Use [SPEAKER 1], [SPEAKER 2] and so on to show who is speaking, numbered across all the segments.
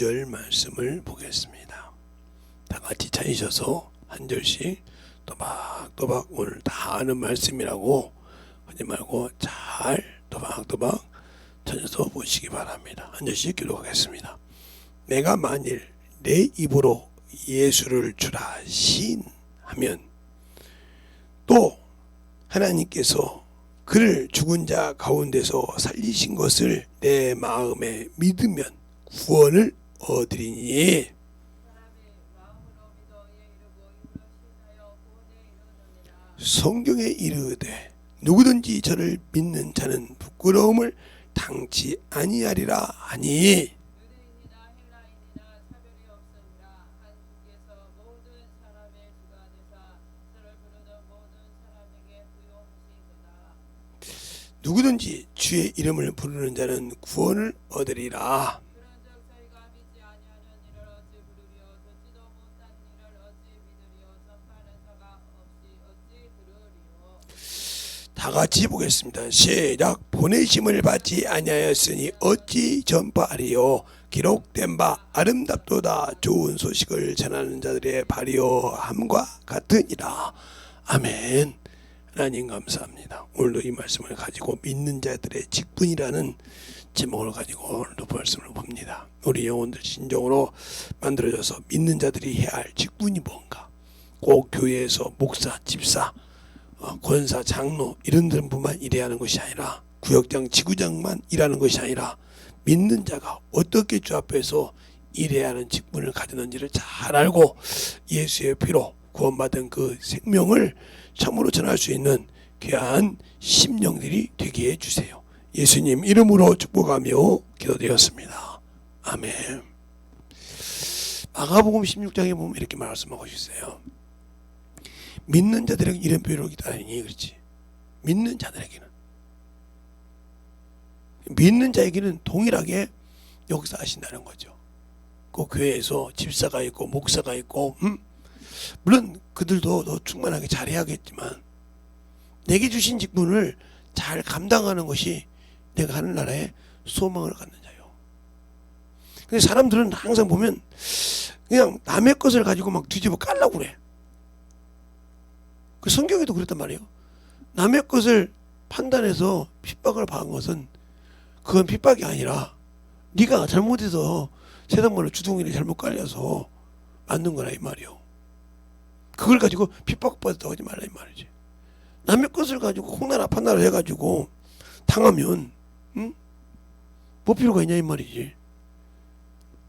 [SPEAKER 1] 2절 말씀을 보겠습니다. 다 같이 찾으셔서 한 절씩 또박또박 오늘 다 아는 말씀이라고 하지 말고 잘 또박또박 찾아서 보시기 바랍니다. 한 절씩 기록하겠습니다. 내가 만일 내 입으로 예수를 주라 시인하면 또 하나님께서 그를 죽은 자 가운데서 살리신 것을 내 마음에 믿으면 구원을 얻으리니 성경에 이르되 누구든지 저를 믿는 자는 부끄러움을 당치 아니하리라 하니 누구든지 주의 이름을 부르는 자는 구원을 얻으리라. 다 같이 보겠습니다. 시작. 보내심을 받지 아니하였으니 어찌 전파하리요. 기록된 바 아름답도다. 좋은 소식을 전하는 자들의 발효함과 같으니라. 아멘. 하나님 감사합니다. 오늘도 이 말씀을 가지고 믿는 자들의 직분이라는 제목을 가지고 오늘도 말씀을 봅니다. 우리 영혼들 진정으로 만들어져서 믿는 자들이 해야 할 직분이 뭔가. 꼭 교회에서 목사, 집사, 권사, 장로 이런 분만 일해야 하는 것이 아니라 구역장, 지구장만 일하는 것이 아니라 믿는 자가 어떻게 주 앞에서 일해야 하는 직분을 가졌는지를 잘 알고 예수의 피로 구원받은 그 생명을 참으로 전할 수 있는 귀한 심령들이 되게 해주세요. 예수님 이름으로 축복하며 기도드렸습니다. 아멘. 마가복음 16장에 보면 이렇게 말씀하고 있어요. 믿는 자들에게 이런 표현을 기다리니 그렇지. 믿는 자들에게는 믿는 자에게는 동일하게 역사하신다는 거죠. 그 교회에서 집사가 있고 목사가 있고 물론 그들도 더 충만하게 잘해야겠지만 내게 주신 직분을 잘 감당하는 것이 내가 하늘나라에 소망을 갖는 자요. 근데 사람들은 항상 보면 그냥 남의 것을 가지고 막 뒤집어 깔라고 그래. 그 성경에도 그랬단 말이에요. 남의 것을 판단해서 핍박을 받은 것은 그건 핍박이 아니라 네가 잘못해서 세상말로 주둥이를 잘못 깔려서 만든 거라 이 말이요. 그걸 가지고 핍박받았다고 하지 말라 이 말이지. 남의 것을 가지고 홍나라 판나라 해가지고 당하면 뭐 필요가 있냐 이 말이지.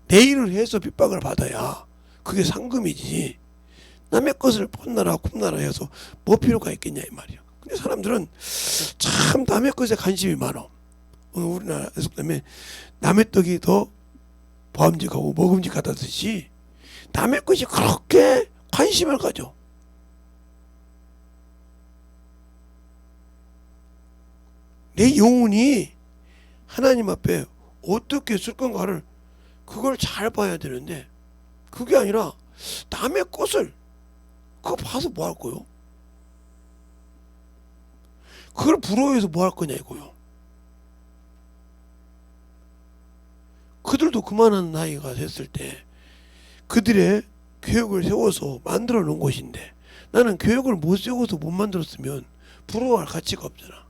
[SPEAKER 1] 내 일을 해서 핍박을 받아야 그게 상금이지. 남의 것을 폰나라 쿰나라 해서 뭐 필요가 있겠냐 이 말이야. 근데 사람들은 참 남의 것에 관심이 많아. 오늘 우리나라에서 때문에 남의 떡이 더 보암직하고 먹음직하다듯이 남의 것이 그렇게 관심을 가져. 내 영혼이 하나님 앞에 어떻게 쓸 건가를 그걸 잘 봐야 되는데 그게 아니라 남의 것을 그거 봐서 뭐 할 거요? 그걸 부러워해서 뭐 할 거냐 이거요. 그들도 그만한 나이가 됐을 때 그들의 교육을 세워서 만들어 놓은 것인데 나는 교육을 못 세워서 못 만들었으면 부러워할 가치가 없잖아.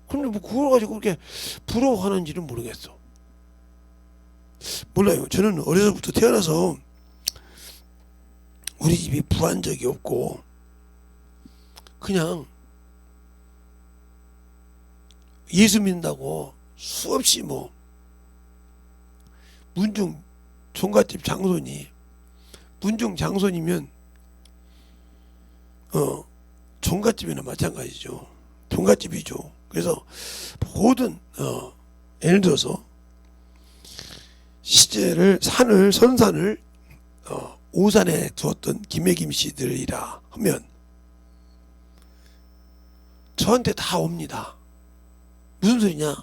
[SPEAKER 1] 그런데 뭐 그걸 가지고 그렇게 부러워하는지는 모르겠어. 몰라요. 저는 어려서부터 태어나서 우리 집이 부한 적이 없고 그냥 예수 믿는다고 수없이 뭐 문중 종갓집 장손이 문중 장손이면 종갓집이나 마찬가지죠. 종갓집이죠. 그래서 모든 예를 들어서 시제를 선산을 오산에 두었던 김해김 씨들이라 하면 저한테 다 옵니다. 무슨 소리냐?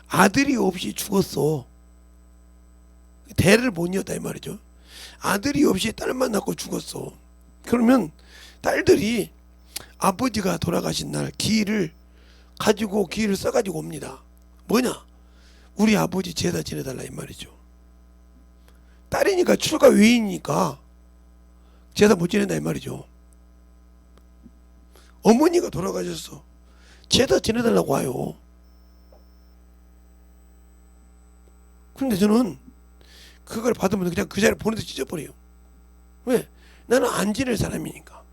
[SPEAKER 1] 아들이 없이 죽었어. 대를 못 이었다 이 말이죠. 아들이 없이 딸만 낳고 죽었어. 그러면 딸들이 아버지가 돌아가신 날 기를 써가지고 옵니다. 뭐냐? 우리 아버지 제사 지내달라 이 말이죠. 딸이니까 출가 외인이니까 제사 못 지낸다 이 말이죠. 어머니가 돌아가셨어. 제사 지내달라고 와요. 그런데 저는 그걸 받으면 그냥 그 자리에 보내서 찢어버려요. 왜? 나는 안 지낼 사람이니까.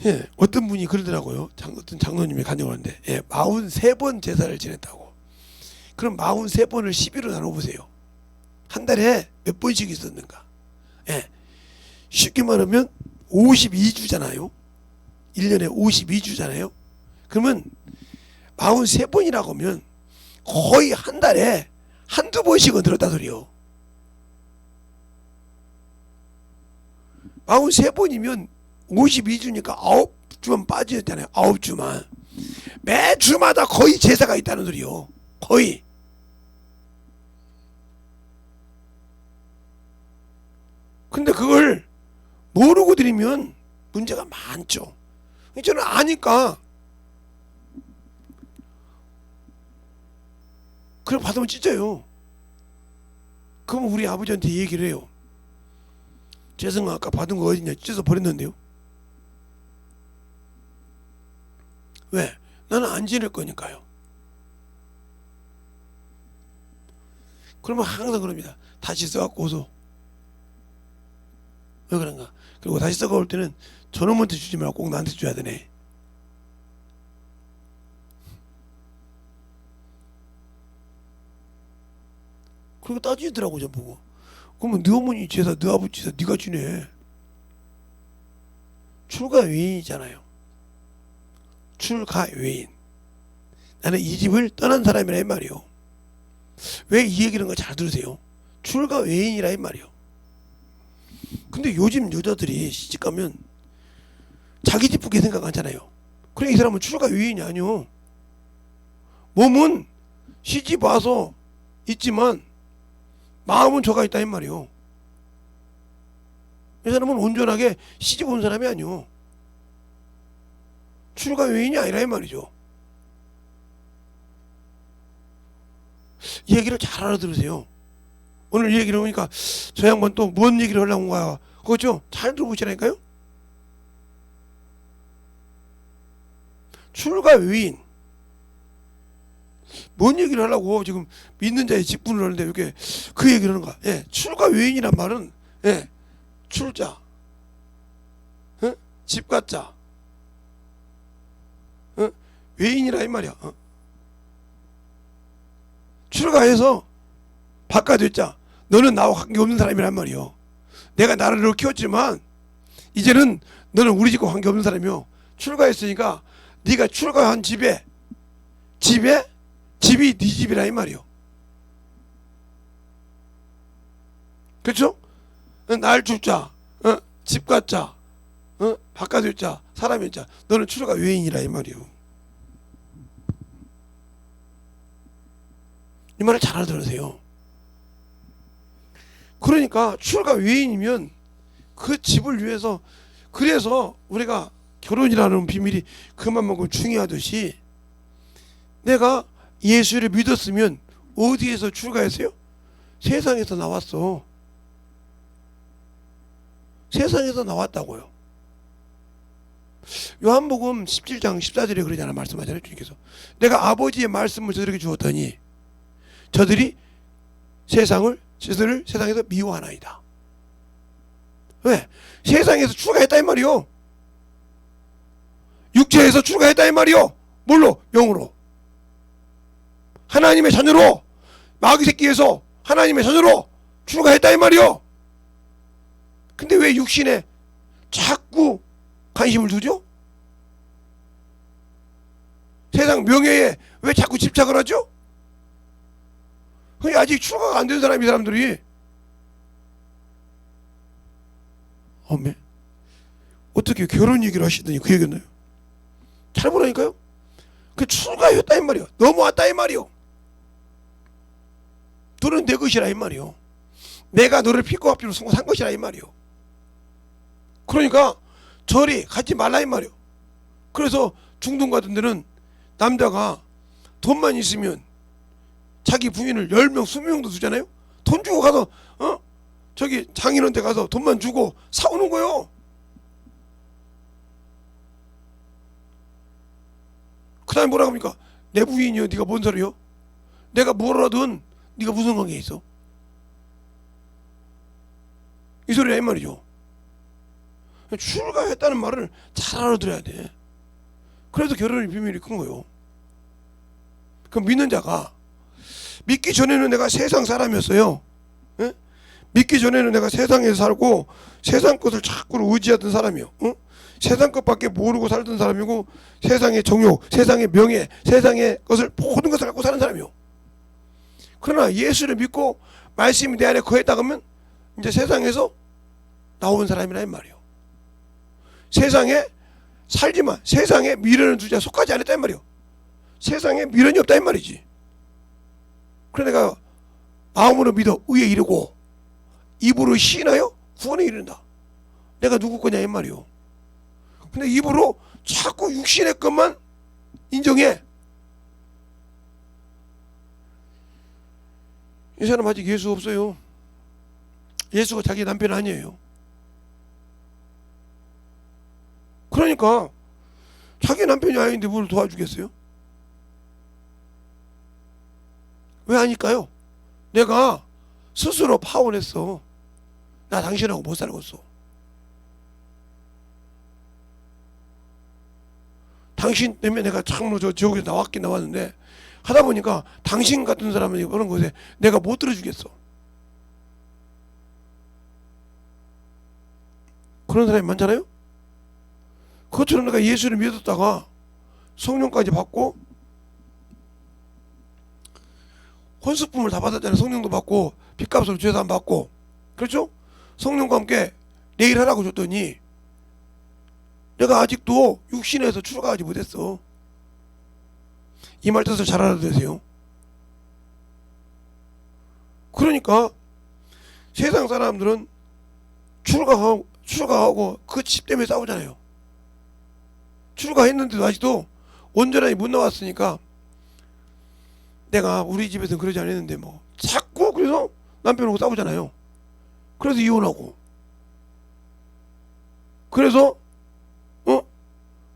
[SPEAKER 1] 예, 어떤 분이 그러더라고요. 어떤 장로님이 간증하는데, 예, 43번 제사를 지냈다고. 그럼 43번을 12로 나눠보세요. 한 달에 몇 번씩 있었는가? 예, 쉽게 말하면 52주잖아요. 1년에 52주잖아요. 그러면 43번이라고 하면 거의 한 달에 한두 번씩은 들었다 소리요. 43번이면 52주니까 9주만 빠졌잖아요. 9주만. 매주마다 거의 제사가 있다는 소리요. 거의. 근데 그걸 모르고 드리면 문제가 많죠. 저는 아니까 그걸 받으면 찢어요. 그럼 우리 아버지한테 얘기를 해요. 재승아 아까 받은 거 어디냐? 찢어서 버렸는데요. 왜? 나는 안 지낼 거니까요. 그러면 항상 그럽니다. 다시 써갖고 오소. 왜 그런가? 그리고 다시 써가올 때는 저놈한테 주지 말고 꼭 나한테 줘야 되네. 그리고 따지더라고 저보고. 그러면 네 어머니 제사, 네 아버지 제사 네가 지내. 출가 외인이잖아요. 출가 외인. 나는 이 집을 떠난 사람이라 이 말이요. 왜 이 얘기를 잘 들으세요? 출가 외인이라 이 말이요. 근데 요즘 여자들이 시집가면 자기 집밖에 생각하잖아요. 그러니까 이 사람은 출가 외인이 아니요. 몸은 시집 와서 있지만 마음은 저가 있다 이 말이요. 이 사람은 온전하게 시집 온 사람이 아니요. 출가 외인이 아니라 이 말이죠. 이 얘기를 잘 알아들으세요. 오늘 이 얘기를 보니까 저 양반 또 뭔 얘기를 하려고 온 거야. 그렇죠? 잘 들어보시라니까요. 출가 외인. 뭔 얘기를 하려고 지금 믿는 자의 직분을 하는데 이렇게 그 얘기를 하는 거야. 예, 출가 외인이란 말은 예, 출자, 집가자, 외인이라 이 말이야. 출가해서 바꿔줬자. 너는 나와 관계없는 사람이란 말이요. 내가 나를 키웠지만 이제는 너는 우리 집과 관계없는 사람이요. 출가했으니까 네가 출가한 집이 네 집이라 이 말이요. 그렇죠? 날 줄자, 집가자, 바꿔줄자, 사람일자. 너는 출가 외인이라 이 말이요. 이 말을 잘 알아들으세요. 그러니까 출가 외인이면 그 집을 위해서, 그래서 우리가 결혼이라는 비밀이 그만큼 중요하듯이 내가 예수를 믿었으면 어디에서 출가했어요? 세상에서 나왔어. 세상에서 나왔다고요. 요한복음 17장 14절에 그러잖아. 말씀하잖아요. 주님께서 내가 아버지의 말씀을 저들에게 주었더니 저들을 세상에서 미워하나이다. 왜? 세상에서 출가했다 이 말이요. 육체에서 출가했다 이 말이요. 뭘로? 영으로. 하나님의 자녀로, 마귀 새끼에서 하나님의 자녀로 출가했다 이 말이요. 근데 왜 육신에 자꾸 관심을 두죠? 세상 명예에 왜 자꾸 집착을 하죠? 그게 아직 출가가 안 된 사람이, 이 사람들이. 어메, 어떻게 결혼 얘기를 하시더니 그 얘기였나요? 잘 보라니까요. 그 출가였다 이 말이요. 넘어왔다 이 말이요. 너는 내 것이라 이 말이요. 내가 너를 피고 앞뒤로 산 것이라 이 말이요. 그러니까 저리 가지 말라 이 말이요. 그래서 중동 같은 데는 남자가 돈만 있으면 자기 부인을 10명 20명도 주잖아요. 돈 주고 가서 저기 장인한테 가서 돈만 주고 사오는 거요. 그 다음에 뭐라 합니까? 내 부인이요 네가 뭔 소리요? 내가 뭐라든 네가 무슨 관계 있어? 이 소리야 이 말이죠. 출가했다는 말을 잘 알아들어야 돼. 그래서 결혼의 비밀이 큰 거요. 그럼 믿는 자가 믿기 전에는 내가 세상 사람이었어요. 예? 믿기 전에는 내가 세상에서 살고 세상 것을 자꾸 의지하던 사람이요. 세상 것밖에 모르고 살던 사람이고 세상의 정욕, 세상의 명예, 세상의 것을 모든 것을 갖고 사는 사람이요. 그러나 예수를 믿고 말씀이 내 안에 거했다 그러면 이제 세상에서 나온 사람이라 이 말이요. 세상에 살지만 세상에 미련을 두자 속하지 않았다 이 말이요. 세상에 미련이 없다 이 말이지. 그래 내가 마음으로 믿어 의에 이르고 입으로 시인하여 구원에 이른다. 내가 누구 거냐 이 말이요. 근데 입으로 자꾸 육신의 것만 인정해. 이 사람 아직 예수 없어요. 예수가 자기 남편 아니에요. 그러니까 자기 남편이 아닌데 뭘 도와주겠어요? 왜 아닐까요? 내가 스스로 파혼했어. 나 당신하고 못 살겠어. 당신 때문에 내가 참으로 저 지옥에 나왔긴 나왔는데 하다 보니까 당신 같은 사람이 그런 것에 내가 못 들어주겠어. 그런 사람이 많잖아요. 그것처럼 내가 예수를 믿었다가 성령까지 받고 혼수품을 다 받았잖아요. 성령도 받고 빚값으로 죄도 안 받고, 그렇죠? 성령과 함께 내일 하라고 줬더니 내가 아직도 육신에서 출가하지 못했어. 이 말 뜻을 잘 알아두세요. 그러니까 세상 사람들은 출가하고 그 집 때문에 싸우잖아요. 출가했는데도 아직도 온전하게 못 나왔으니까 내가 우리 집에서는 그러지 않았는데 뭐 자꾸 그래서 남편하고 싸우잖아요. 그래서 이혼하고 그래서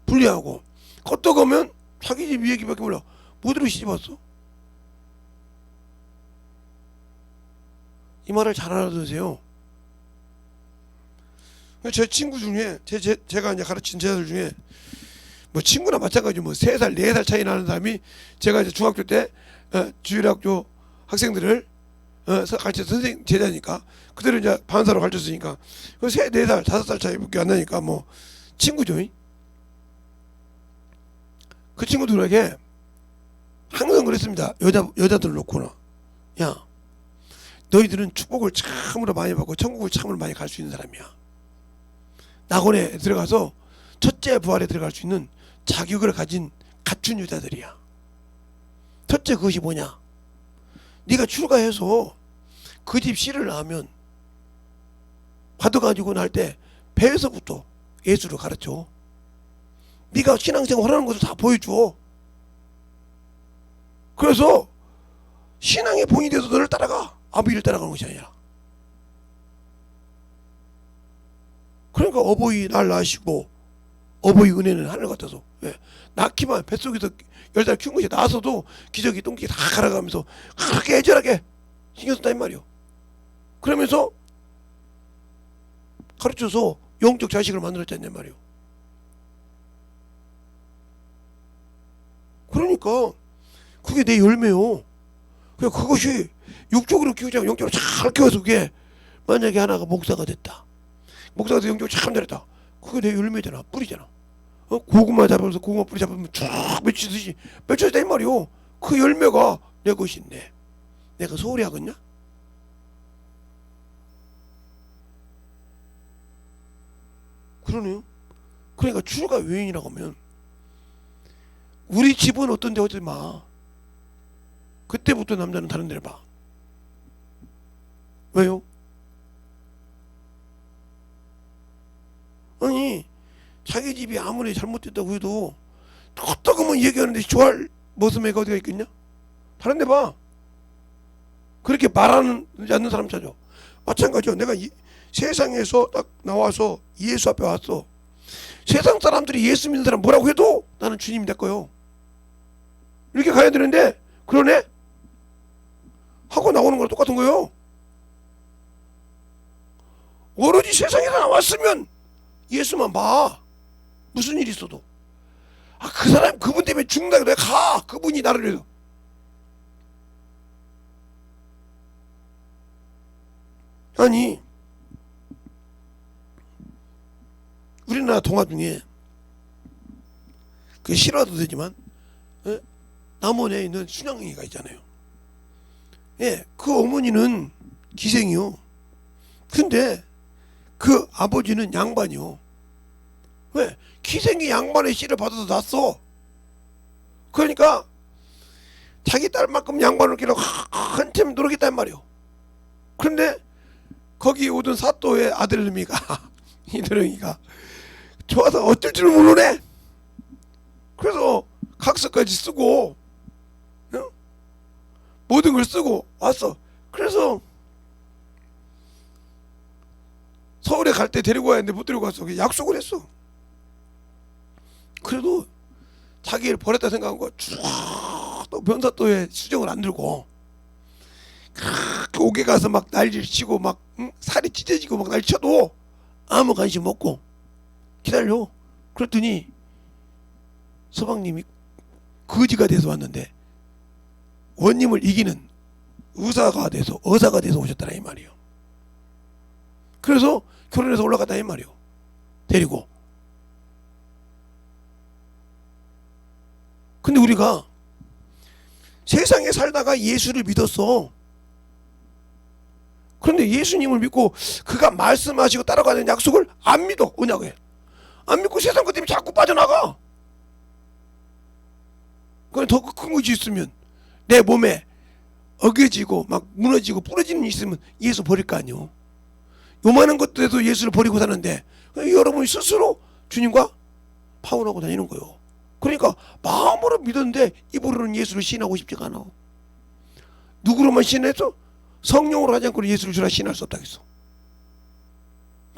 [SPEAKER 1] 분리하고 껐다 가면 자기 집 얘기밖에 몰라. 뭐 들으시 집었어? 이 말을 잘 알아두세요. 제 친구 중에 제가 이제 가르친 제자들 중에 뭐 친구나 마찬가지 뭐 3살 4살 차이 나는 사람이 제가 이제 중학교 때 주일학교 학생들을 가르쳐 선생님 제자니까 그들을 이제 반사로 가르쳤으니까 그 4살 5살 차이밖에 안 나니까 뭐 친구죠. 그 친구들에게 항상 그랬습니다. 여자들 놓고는 야 너희들은 축복을 참으로 많이 받고 천국을 참으로 많이 갈 수 있는 사람이야. 낙원에 들어가서 첫째 부활에 들어갈 수 있는 자격을 갖춘 여자들이야. 첫째 그것이 뭐냐? 네가 출가해서 그 집 씨를 낳으면 받아가지고 날 때 배에서부터 예수를 가르쳐. 네가 신앙생활 하는 것을 다 보여줘. 그래서 신앙의 본이 돼서 너를 따라가. 아버지를 따라가는 것이 아니라. 그러니까 어버이 날 낳으시고 어버이 은혜는 하늘 같아서 낳기만 뱃속에서 10달 키운 것이 나서도 기저귀 똥기 다 갈아가면서 그렇게 애절하게 신경 썼다 이 말이요. 그러면서 가르쳐서 영적 자식을 만들었잖아요 말이요. 그러니까 그게 내 열매요. 그것이 육적으로 키우지 않고 영적으로 잘 키워서 그게 만약에 하나가 목사가 됐다. 목사가 돼서 영적으로 참 잘했다. 그게 내 열매잖아. 뿌리잖아. 고구마 잡으면서 고구마 뿌리 잡으면 쫙 맺히듯이 맺혀졌다 이 말이요. 그 열매가 내 것인데 내가 소홀히 하겠냐? 그러네요. 그러니까 출가 외인이라고 하면 우리 집은 어떤데 어디 마. 그때부터 남자는 다른 데를 봐. 왜요? 아니 자기 집이 아무리 잘못됐다고 해도 어떠면 얘기하는데 좋아할 모습애가 어디가 있겠냐? 다른 데 봐. 그렇게 말하는 않는 사람 찾아. 마찬가지요. 내가 세상에서 딱 나와서 예수 앞에 왔어. 세상 사람들이 예수 믿는 사람 뭐라고 해도 나는 주님이 될 거요. 이렇게 가야 되는데 그러네? 하고 나오는 거랑 똑같은 거요. 오로지 세상에서 나왔으면 예수만 봐. 무슨 일이 있어도. 그 사람 그분 때문에 죽는다 그래. 가. 그분이 나를 위해서. 아니 우리나라 동화 중에 그 실화도 되지만 남원에 있는 순양이가 있잖아요. 예, 그 어머니는 기생이요. 근데 그 아버지는 양반이요. 왜? 기생이 양반의 씨를 받아서 낳았어. 그러니까 자기 딸만큼 양반을 키우려고 한참 노력했단 말이요. 그런데 거기 오던 사또의 아들내미가 이드렁이가 좋아서 어쩔 줄 모르네. 그래서 각서까지 쓰고 모든 걸 쓰고 왔어. 그래서 서울에 갈 때 데리고 와야 했는데 못 데리고 갔어. 약속을 했어. 그래도 자기를 버렸다 생각한 거야. 또 변사또에 수정을 안 들고 옥에 가서 막 난리를 치고 막 살이 찢어지고 막 난리 쳐도 아무 관심 없고 기다려. 그랬더니 서방님이 거지가 돼서 왔는데 원님을 이기는 의사가 돼서 오셨다라 이 말이에요. 그래서 결혼해서 올라갔다 이 말이에요. 데리고. 근데 우리가 세상에 살다가 예수를 믿었어. 그런데 예수님을 믿고 그가 말씀하시고 따라가는 약속을 안 믿어. 언약에 안 믿고 세상 것 때문에 자꾸 빠져나가. 그건 더 큰 것이 있으면 내 몸에 어겨지고 막 무너지고 부러지는 일이 있으면 예수 버릴 거 아니오. 요만한 것들에도 예수를 버리고 사는데 여러분이 스스로 주님과 파혼하고 다니는 거요. 그러니까 마음으로 믿었는데 입으로는 예수를 신하고 싶지가 않아. 누구로만 신해서 성령으로 하지 않고 예수를 주라 신할 수 없다 했어.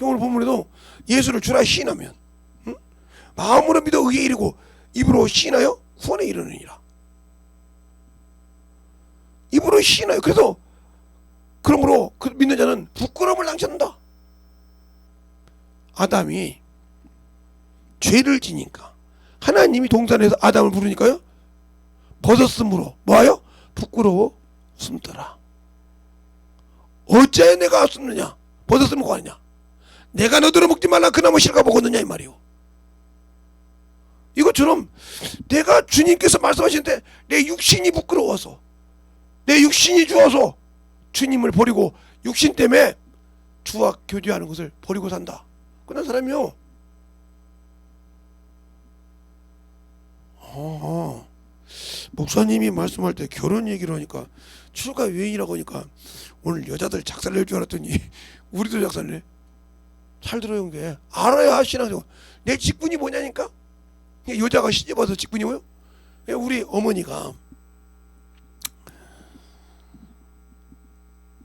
[SPEAKER 1] 오늘 본문에도 예수를 주라 신하면 마음으로 믿어 의에 이르고 입으로 신하여 후원에 이르느니라. 입으로 신하여. 그래서 그러므로 그 믿는 자는 부끄러움을 당치 않는다. 아담이 죄를 지니까 하나님이 동산에서 아담을 부르니까요 벗었으므로 뭐하여? 부끄러워 숨더라. 어째 내가 숨느냐? 벗었으면 뭐가 아니냐? 내가 너더러 먹지 말라 그 나무 실과 먹었느냐 이 말이요. 이것처럼 내가 주님께서 말씀하시는데 내 육신이 부끄러워서 내 육신이 주어서 주님을 버리고 육신 때문에 주와 교제하는 것을 버리고 산다. 그런 사람이요. 목사님이 말씀할 때 결혼 얘기를 하니까 출가 유행이라고 하니까 오늘 여자들 작살낼 줄 알았더니 우리도 작살내. 잘 들어요. 게 알아야 하시나. 내 직분이 뭐냐니까. 여자가 시집와서 직분이 뭐요? 우리 어머니가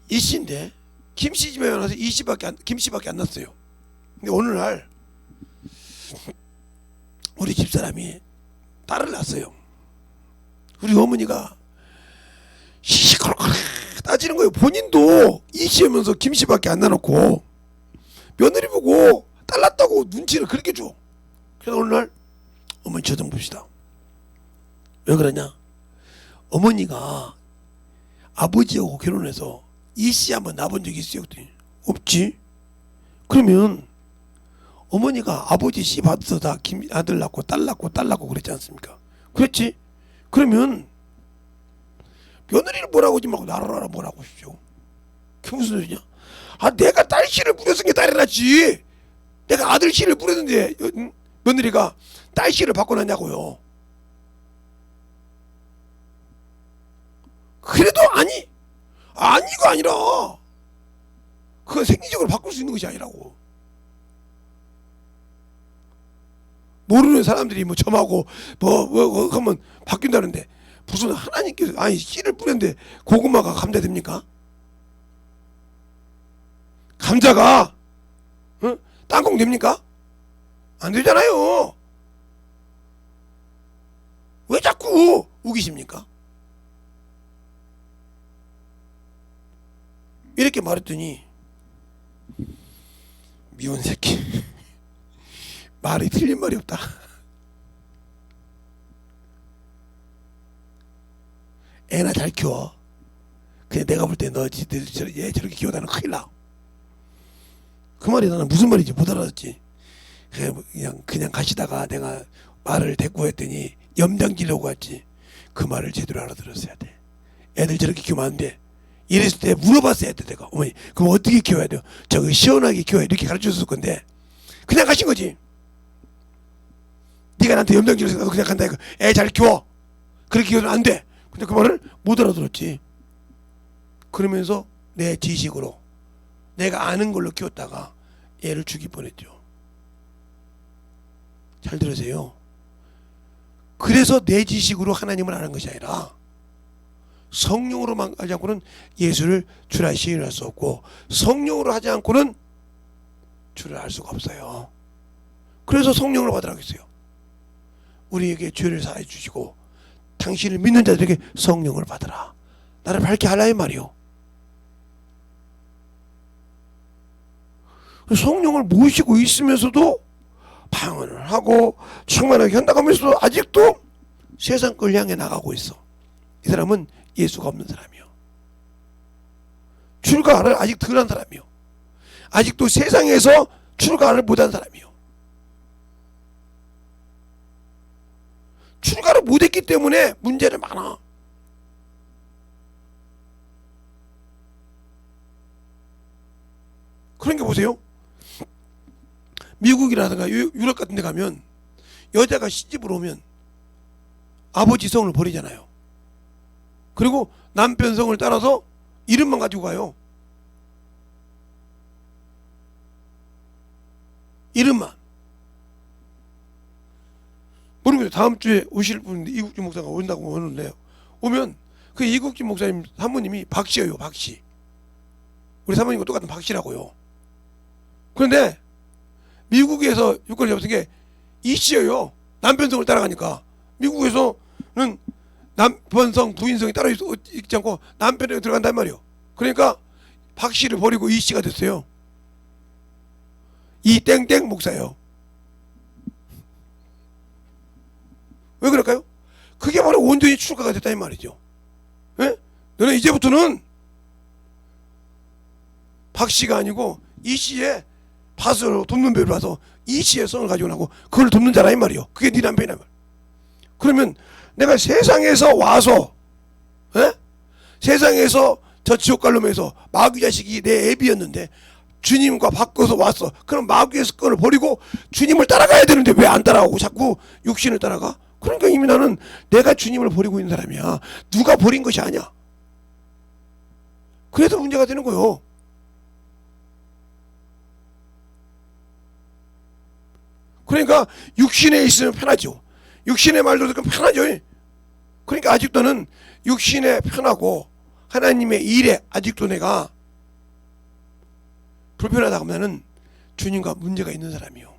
[SPEAKER 1] 이씨인데 김씨집에 와서 김씨밖에 안 났어요. 근데 어느 날 우리 집사람이 딸을 낳았어요. 우리 어머니가 시시콜콜 따지는 거예요. 본인도 이씨면서 김씨밖에 안 나놓고 며느리 보고 딸 낳았다고 눈치를 그렇게 줘. 그래서 어느 날 어머니 저 좀 봅시다. 왜 그러냐? 어머니가 아버지하고 결혼해서 이씨 한번 낳아본 적이 있어요? 그랬더니 없지. 그러면 어머니가 아버지 씨 받아서 다 아들 낳고 딸 낳고 그랬지 않습니까? 그랬지? 그러면 며느리를 뭐라고 하지 말고 나를 뭐라고 하시죠? 그게 무슨 소리냐? 내가 딸 씨를 부렸으니 딸이 낳지. 내가 아들 씨를 부렸는데 며느리가 딸 씨를 바꿔놨냐고요. 그래도 아니가 아니라 그건 생리적으로 바꿀 수 있는 것이 아니라고. 모르는 사람들이 뭐 점하고 뭐 하면 바뀐다는데 무슨 하나님께서 아니 씨를 뿌렸는데 고구마가 감자 됩니까? 감자가 땅콩 됩니까? 안 되잖아요. 왜 자꾸 우기십니까? 이렇게 말했더니 미운 새끼 말이 틀린 말이 없다. 애나 잘 키워. 그냥 내가 볼 때 너 얘 저렇게 키우다는 큰일 나. 그 말이 나는 무슨 말인지 못 알아듣지. 그냥 가시다가 내가 말을 대꾸했더니 염장지려고 했지. 그 말을 제대로 알아들었어야 돼. 애들 저렇게 키우면 안 돼. 이랬을 때 물어봤어야 돼. 내가 어머니 그럼 어떻게 키워야 돼요? 저거 시원하게 키워야 이렇게 가르쳐줬을 건데 그냥 가신 거지. 네가 나한테 염장지려서 나도 그냥 간다. 애 잘 키워. 그렇게 키우면 안 돼. 근데 그 말을 못 알아들었지. 그러면서 내 지식으로 내가 아는 걸로 키웠다가 애를 죽일 뻔했죠. 잘 들으세요. 그래서 내 지식으로 하나님을 아는 것이 아니라 성령으로만 하지 않고는 예수를 주라 시인할 수 없고 성령으로 하지 않고는 주를 알 수가 없어요. 그래서 성령을 받으라고 했어요. 우리에게 죄를 사해 주시고 당신을 믿는 자들에게 성령을 받으라. 나를 밝게 하라 이 말이요. 성령을 모시고 있으면서도 방언을 하고 충만하게 현다가면서도 아직도 세상 걸 향해 나가고 있어. 이 사람은 예수가 없는 사람이요. 출가를 아직 덜한 사람이요. 아직도 세상에서 출가를 못한 사람이요. 출가를 못했기 때문에 문제는 많아. 그런 게 보세요. 미국이라든가 유럽 같은 데 가면 여자가 시집을 오면 아버지 성을 버리잖아요. 그리고 남편 성을 따라서 이름만 가지고 가요. 이름만. 모르겠어요. 다음 주에 오실 분 이국진 목사가 온다고 오는데요. 오면 그 이국진 목사님 사모님이 박씨예요. 박씨. 우리 사모님과 똑같은 박씨라고요. 그런데 미국에서 유권을 잡은 게 이씨예요. 남편성을 따라가니까. 미국에서는 남편성, 부인성이 따로 있지 않고 남편에 들어간단 말이에요. 그러니까 박씨를 버리고 이씨가 됐어요. 이 땡땡 목사예요. 왜 그럴까요? 그게 바로 온전히 출가가 됐다 이 말이죠. 예? 너는 이제부터는 박씨가 아니고 이씨의 밭으로 돕는 배를 봐서 이씨의 성을 가지고 나고 그걸 돕는 자라 이 말이요. 그게 네 남편이란 말. 그러면 내가 세상에서 와서 세상에서 저 지옥갈놈에서 마귀 자식이 내 애비였는데 주님과 바꿔서 왔어. 그럼 마귀의 습관을 버리고 주님을 따라가야 되는데 왜 안 따라가고 자꾸 육신을 따라가? 그러니까 이미 나는 내가 주님을 버리고 있는 사람이야. 누가 버린 것이 아니야. 그래서 문제가 되는 거요. 그러니까 육신에 있으면 편하죠. 육신의 말도 듣고 편하죠. 그러니까 아직도는 육신에 편하고 하나님의 일에 아직도 내가 불편하다 하면은 주님과 문제가 있는 사람이요.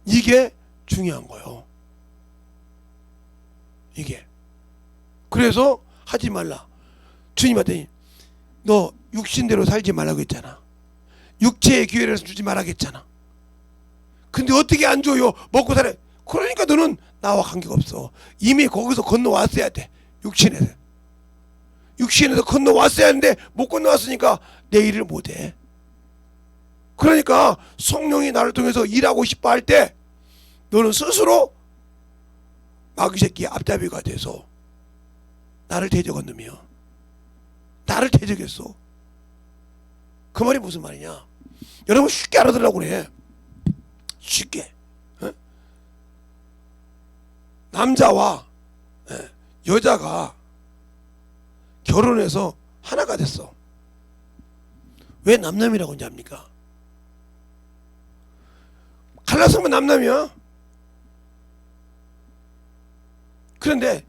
[SPEAKER 1] 이게 중요한 거요. 이게. 그래서 하지 말라. 주님한테 너 육신대로 살지 말라고 했잖아. 육체의 기회를 주지 말라고 했잖아. 근데 어떻게 안 줘요? 먹고 살아. 그러니까 너는 나와 관계가 없어. 이미 거기서 건너왔어야 돼. 육신에서 건너왔어야 하는데 못 건너왔으니까 내 일을 못해. 그러니까 성령이 나를 통해서 일하고 싶어 할 때 너는 스스로 마귀 새끼 앞잡이가 돼서 나를 대적한다며. 나를 대적했어. 그 말이 무슨 말이냐? 여러분 쉽게 알아들으려고 그래. 쉽게. 남자와 여자가 결혼해서 하나가 됐어. 왜 남남이라고 하는지 압니까? 갈라서면 남남이야. 그런데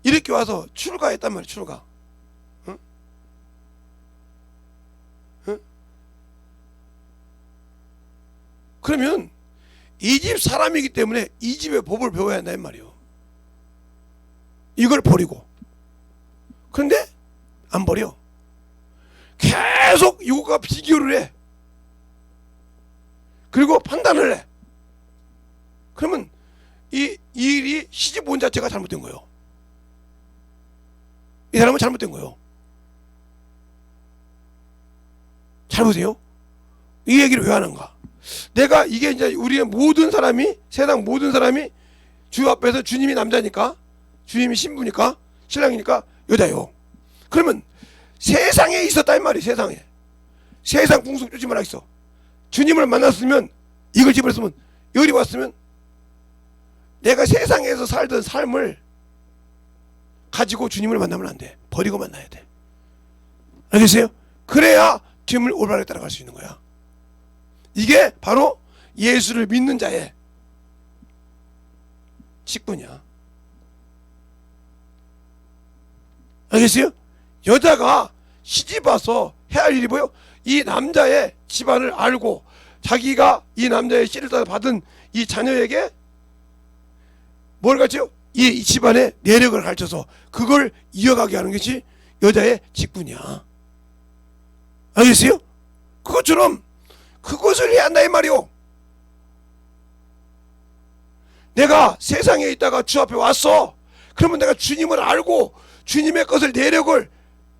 [SPEAKER 1] 이렇게 와서 출가했단 말이야. 출가. 응? 응? 그러면 이 집 사람이기 때문에 이 집의 법을 배워야 한다 이 말이에요. 이걸 버리고. 그런데 안 버려. 계속 이거가 비교를 해. 그리고 판단을 해. 그러면 이 일이 시집 온 자체가 잘못된 거예요. 이 사람은 잘못된 거예요. 잘 보세요. 이 얘기를 왜 하는가? 내가 이게 이제 우리의 모든 사람이, 세상 모든 사람이 주 앞에서 주님이 남자니까, 주님이 신부니까, 신랑이니까 여자요. 그러면 세상에 있었다 이 말이에요. 세상에. 세상 궁속 쫓지 말라 있어. 주님을 만났으면, 이걸 집어했으면, 여기 왔으면 내가 세상에서 살던 삶을 가지고 주님을 만나면 안 돼. 버리고 만나야 돼. 알겠어요? 그래야 주님을 올바르게 따라갈 수 있는 거야. 이게 바로 예수를 믿는 자의 직분이야. 알겠어요? 여자가 시집 와서 해야 할 일이 뭐예요? 이 남자의 집안을 알고 자기가 이 남자의 씨를 따라 받은 이 자녀에게 뭘 가르쳐요? 이 집안의 내력을 가르쳐서 그걸 이어가게 하는 것이 여자의 직분이야. 알겠어요? 그것처럼 그것을 해야 한다 이 말이요. 내가 세상에 있다가 주 앞에 왔어. 그러면 내가 주님을 알고 주님의 것을, 내력을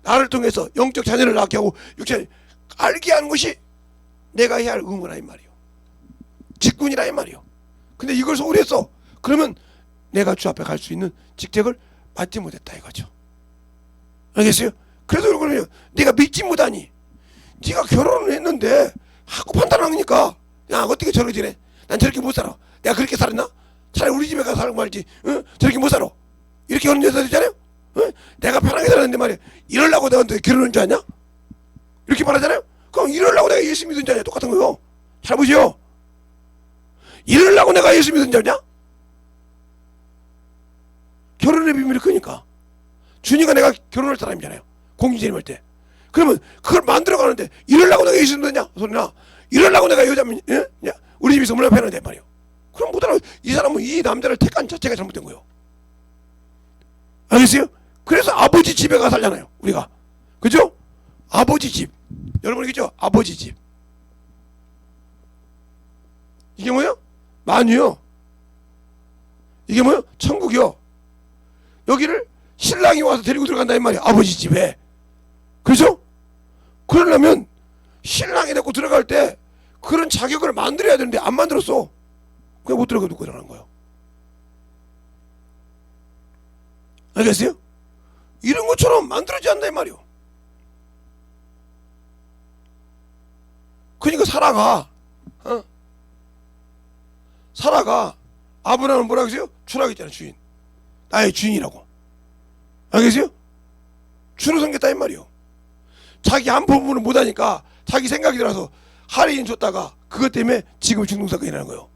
[SPEAKER 1] 나를 통해서 영적 자녀를 낳게 하고 육체 알게 하는 것이 내가 해야 할 의무라 이 말이요. 직분이라 이 말이요. 근데 이걸 소홀히 했어. 그러면 내가 주 앞에 갈 수 있는 직책을 맡지 못했다 이거죠. 알겠어요? 그래서 그러면 네가 믿지 못하니, 네가 결혼을 했는데 자꾸 판단하니까 야 어떻게 저렇게 지내? 난 저렇게 못 살아. 내가 그렇게 살았나? 차라리 우리 집에 가서 살고 말지. 응? 저렇게 못 살아. 이렇게 하는 여자들이잖아요. 응? 내가 편하게 살았는데 말이야. 이러려고 내가 결혼한 줄 아냐? 이렇게 말하잖아요. 그럼 이러려고 내가 예수 믿은 줄 아냐? 똑같은 거요. 잘 보세요. 이러려고 내가 예수 믿은 줄 아냐? 결혼의 비밀이 크니까. 주님과 내가 결혼할 사람이잖아요. 공주님 할 때. 그러면 그걸 만들어가는데 이러려고 내가 예수 믿었냐? 소리나. 이러려고 내가 여자 우리 집에서 물론 패는데 말이요. 그럼 못 알아. 이 사람은 이 남자를 택한 자체가 잘못된 거예요. 알겠어요? 그래서 아버지 집에 가 살잖아요. 우리가. 그죠? 아버지 집. 여러분 알겠죠? 아버지 집. 이게 뭐예요? 만유요. 이게 뭐예요? 천국이요. 여기를 신랑이 와서 데리고 들어간다 이 말이야. 아버지 집에. 그렇죠? 그러려면 신랑이 데리고 들어갈 때 그런 자격을 만들어야 되는데 안 만들었어. 그냥 못 들어가 놓고 들어가는 거예요. 알겠어요? 이런 것처럼 만들어지지 않는다 이 말이요. 그러니까 사라가 아브라함은 뭐라고 했어요? 추락했잖아요. 주인. 나의 주인이라고. 알겠어요? 주로 섬겼다 이 말이요. 자기 한 부분을 못하니까 자기 생각이 들어서 할인 줬다가 그것 때문에 지금 중동사건이 나는 거예요.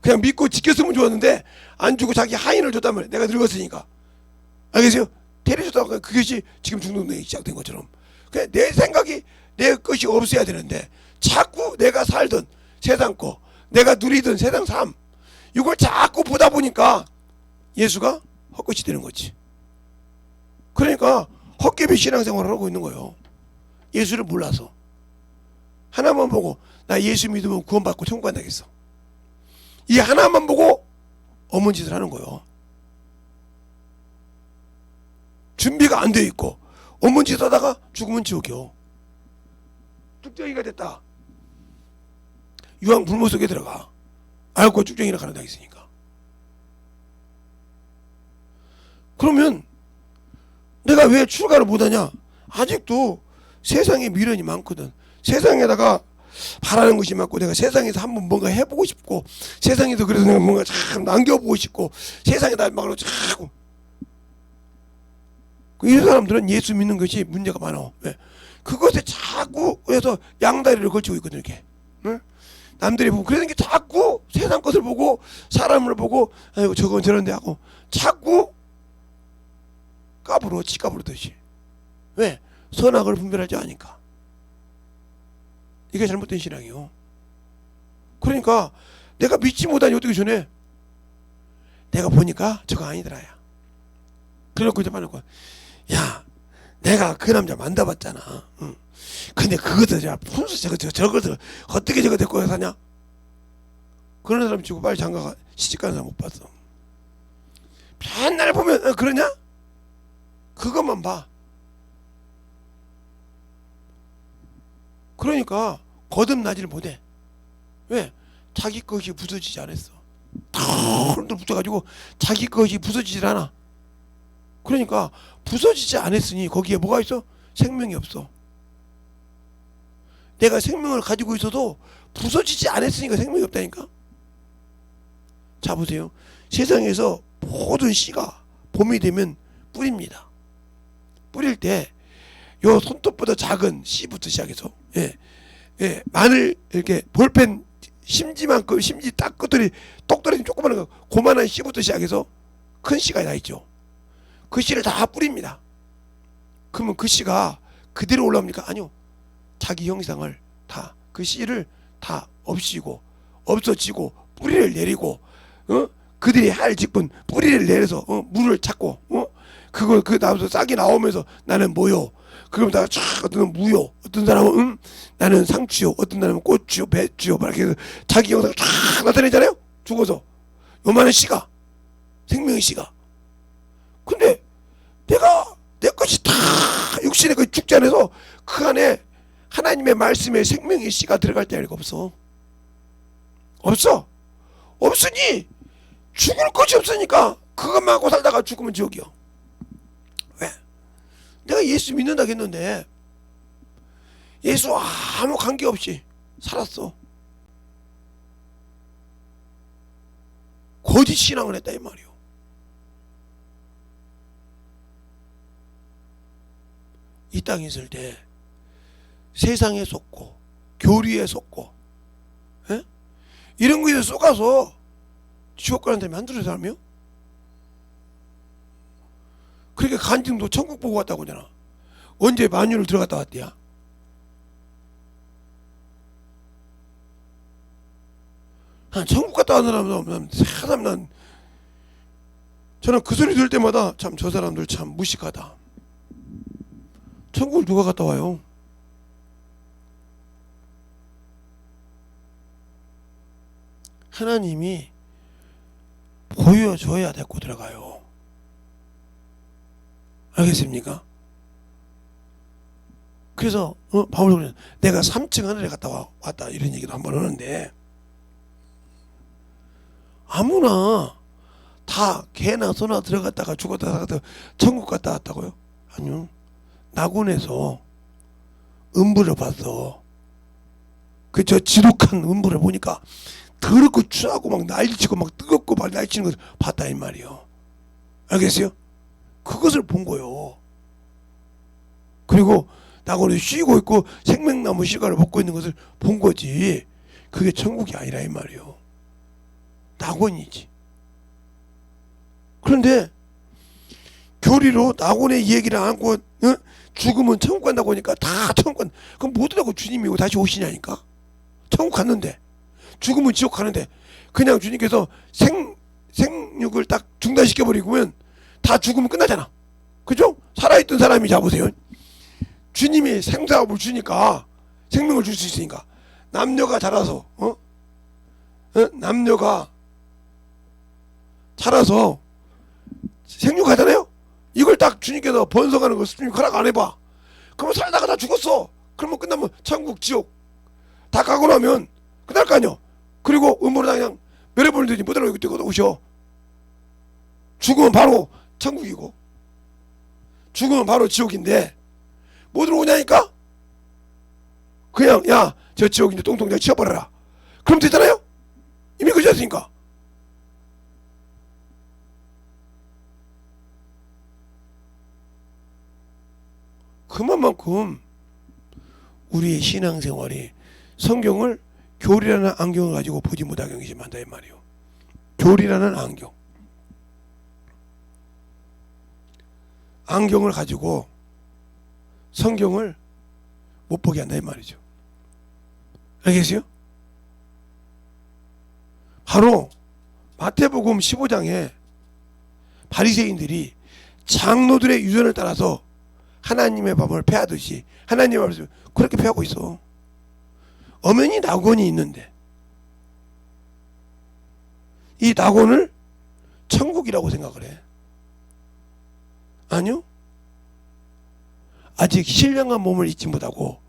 [SPEAKER 1] 그냥 믿고 지켰으면 좋았는데 안 주고 자기 하인을 줬단 말이에요. 내가 늙었으니까. 알겠어요? 데려줬다가 그것이 지금 중동사건이 시작된 것처럼. 그냥 내 생각이 내 것이 없어야 되는데 자꾸 내가 살던 세상 거, 내가 누리던 세상 삶, 이걸 자꾸 보다 보니까 예수가 헛것이 되는 거지. 그러니까 헛개비 신앙생활을 하고 있는 거예요. 예수를 몰라서. 하나만 보고 나 예수 믿으면 구원받고 천국 간다겠어. 이 하나만 보고 어문 짓을 하는 거예요. 준비가 안 돼 있고 어문 짓 하다가 죽으면 지옥이요. 쭉정이가 됐다. 유황 불모 속에 들어가. 알고 쭉정이나 가는 다 있으니까. 그러면 내가 왜 출가를 못하냐? 아직도 세상에 미련이 많거든. 세상에다가 바라는 것이 많고 내가 세상에서 한번 뭔가 해보고 싶고 세상에서 그래서 내가 뭔가 참 남겨보고 싶고 세상에다 막으로 자꾸 이런 사람들은 예수 믿는 것이 문제가 많아. 왜? 그것에 자꾸 해서 양다리를 걸치고 있거든 이렇게. 응? 남들이 보고 그러는 게 자꾸 세상 것을 보고 사람을 보고 아이고 저건 저런데 하고 자꾸 까불어 치까부르듯이. 왜? 선악을 분별하지 않으니까. 이게 잘못된 신앙이요. 그러니까 내가 믿지 못하니 어떻게 전해? 내가 보니까 저거 아니더라야. 그래놓고 이제 말하는 거야. 야, 내가 그 남자 만나봤잖아. 응. 근데 그것도 푼수 저것을 어떻게 저거 데리고 사냐? 그런 사람 치고 빨리 장가가 시집가는 사람 못 봤어. 맨날 보면 그러냐? 그것만 봐. 그러니까 거듭나지를 못해. 왜? 자기 것이 부서지지 않았어. 털 붙어가지고 자기 것이 부서지질 않아. 그러니까 부서지지 않았으니 거기에 뭐가 있어? 생명이 없어. 내가 생명을 가지고 있어도 부서지지 않았으니까 생명이 없다니까. 자 보세요. 세상에서 모든 씨가 봄이 되면 뿌립니다. 뿌릴 때 요 손톱보다 작은 씨부터 시작해서 마늘 이렇게 볼펜 심지만큼 심지 딱 끝들이 똑 떨어진 조그마한 거 고만한 씨부터 시작해서 큰 씨가 다 있죠. 그 씨를 다 뿌립니다. 그러면 그 씨가 그대로 올라옵니까? 아니요. 자기 형상을 다 그 씨를 다 없이고 없어지고 뿌리를 내리고 그들이 할 직분 뿌리를 내려서 물을 찾고 그거 그 나무에서 싹이 나오면서 나는 뭐요? 그럼 다 쫙 어떤 사람은 무요, 어떤 사람은 나는 상추요, 어떤 사람은 고추요, 배추요, 이렇게 해서 자기 형상을 쫙 나타내잖아요. 죽어서 요만한 씨가 생명의 씨가. 근데 내가 내 것이 다 육신의 그 죽지 않아서 그 안에 하나님의 말씀에 생명의 씨가 들어갈 때가 없어. 없어. 없으니 죽을 것이 없으니까 그것만 하고 살다가 죽으면 지옥이요. 왜? 내가 예수 믿는다고 했는데 예수 아무 관계없이 살았어. 거짓 신앙을 했다 이 말이요. 이 땅에 있을 때 세상에 속고 교리에 속고 이런 거에 속아서 지옥 가는 사람이 한두 사람이요? 그렇게 간증도 천국 보고 왔다고 하잖아. 언제 만유를 들어갔다 왔대야? 한 천국 갔다 온 사람 난 저는 그 소리 들을 때마다 참 저 사람들 참 무식하다. 천국을 누가 갔다 와요? 하나님이 보여줘야 데리고 들어가요. 알겠습니까? 그래서 바울은 내가 3층 하늘에 갔다 왔다 이런 얘기도 한번 하는데 아무나 다 개나 소나 들어갔다가 죽었다 나갔다가 천국 갔다 왔다고요? 아니요. 낙원에서 음부를 봤어. 그 저 지독한 음부를 보니까 더럽고 추하고 막 난리치고 막 뜨겁고 막 난리치는 것을 봤다 이 말이요. 알겠어요? 그것을 본 거요. 그리고 낙원에 쉬고 있고 생명나무 실과를 먹고 있는 것을 본 거지. 그게 천국이 아니라 이 말이요. 낙원이지. 그런데 교리로 낙원의 얘기를 안고 죽으면 천국 간다고 하니까 다 천국 간다. 그럼 못 오라고 주님이 다시 오시냐니까. 천국 갔는데 죽으면 지옥 가는데 그냥 주님께서 생육을 딱 중단시켜버리면 다 죽으면 끝나잖아. 그죠? 살아있던 사람이 잡으세요. 주님이 생사업을 주니까 생명을 줄 수 있으니까 남녀가 자라서 남녀가 자라서 생육하잖아요. 이걸 딱 주님께서 번성하는 거 주님 허락 안 해봐. 그러면 살다가 다 죽었어. 그러면 끝나면 천국 지옥 다 가고 나면 끝날 거 아니야. 그리고 음모로 그냥 멸해버리더니 못 알아보고 뛰고 오셔. 죽으면 바로 천국이고 죽으면 바로 지옥인데 못 들어오냐니까. 그냥 야 저 지옥인데 똥통 그냥 치워버려라. 그럼 되잖아요. 이미 그러셨으니까. 그만큼 우리의 신앙생활이 성경을 교리라는 안경을 가지고 보지 못하게 한다 이 말이요. 교리라는 안경을 가지고 성경을 못 보게 한다 이 말이죠. 알겠어요? 바로 마태복음 15장에 바리새인들이 장로들의 유전을 따라서 하나님의 법을 폐하듯이 하나님의 법을 그렇게 폐하고 있어. 엄연히 낙원이 있는데 이 낙원을 천국이라고 생각을 해. 아니요. 아직 신령한 몸을 잊지 못하고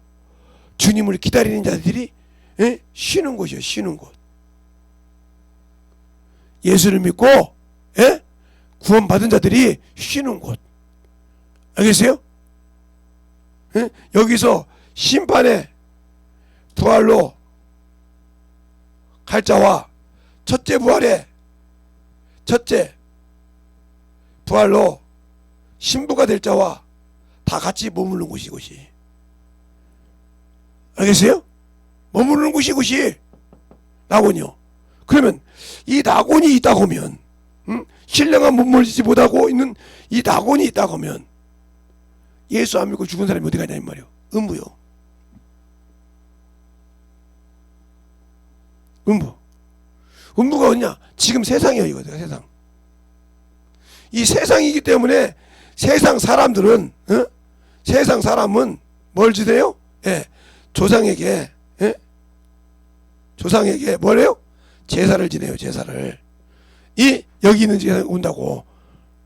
[SPEAKER 1] 주님을 기다리는 자들이 쉬는 곳이요. 쉬는 곳. 예수를 믿고 구원받은 자들이 쉬는 곳. 알겠어요? 여기서 심판의 부활로 갈 자와 첫째 부활의 첫째 부활로 신부가 될 자와 다 같이 머무르는 곳이 이곳이. 알겠어요? 머무르는 곳이 이곳이 낙원이요. 그러면 이 낙원이 있다고 하면 신령한 몸을 잊지 못하고 있는 이 낙원이 있다고 하면 예수 안 믿고 죽은 사람이 어디 가냐 이 말이요. 음부요. 음부가 어디냐? 지금 세상이요. 이거 세상. 이 세상이기 때문에 세상 사람들은 세상 사람은 뭘 지내요? 조상에게 조상에게 뭐래요? 제사를 지내요. 제사를. 이 여기 있는 제사 온다고.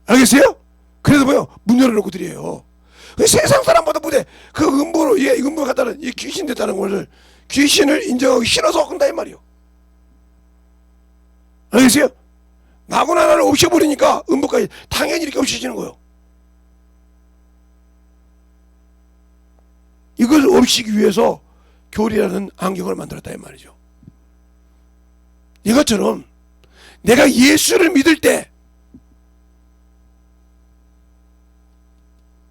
[SPEAKER 1] 알겠어요? 그래서 뭐요? 문 열어놓고 드려요. 세상 사람보다 못해. 그 음부로 음부 갔다는 이 귀신 됐다는 것을 귀신을 인정하기 싫어서 한다 이 말이요. 알겠어요? 낙원 하나를 없애버리니까 음부까지 당연히 이렇게 없애지는 거예요. 이걸 없애기 위해서 교리라는 안경을 만들었다 이 말이죠. 이것처럼 내가 예수를 믿을 때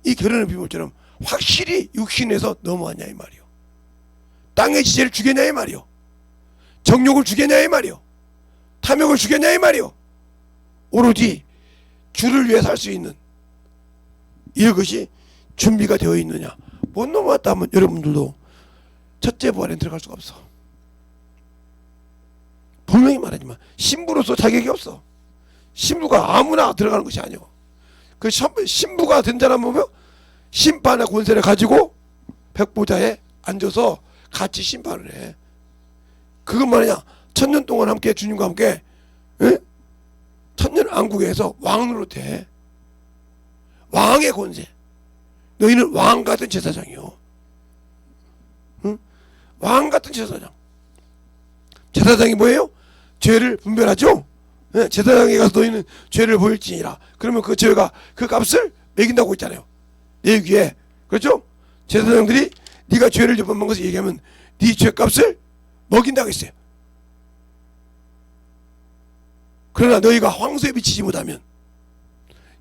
[SPEAKER 1] 이 결혼의 비밀처럼 확실히 육신에서 넘어왔냐 이 말이요. 땅의 지혜를 주겠냐 이 말이요. 정욕을 주겠냐 이 말이요. 탐욕을 주겠냐 이 말이요. 오로지 주를 위해 살 수 있는 이것이 준비가 되어 있느냐. 못 넘어왔다 하면 여러분들도 첫째 부활에 들어갈 수가 없어. 분명히 말하지만 신부로서 자격이 없어. 신부가 아무나 들어가는 것이 아니오. 그 신부가 된 사람은 심판의 권세를 가지고 백보자에 앉아서 같이 심판을 해. 그것만 아니야. 1000년 동안 함께 주님과 함께 천년 왕국에서 왕으로 돼. 왕의 권세. 너희는 왕 같은 제사장이요. 왕 같은 제사장. 제사장이 뭐예요? 죄를 분별하죠. 제사장에 가서 너희는 죄를 보일지니라. 그러면 그 죄가 그 값을 매긴다고 있잖아요. 레위기에. 그렇죠? 제사장들이 네가 죄를 저번만 것을 얘기하면 네 죄값을 먹인다고 했어요. 그러나 너희가 황소에 미치지 못하면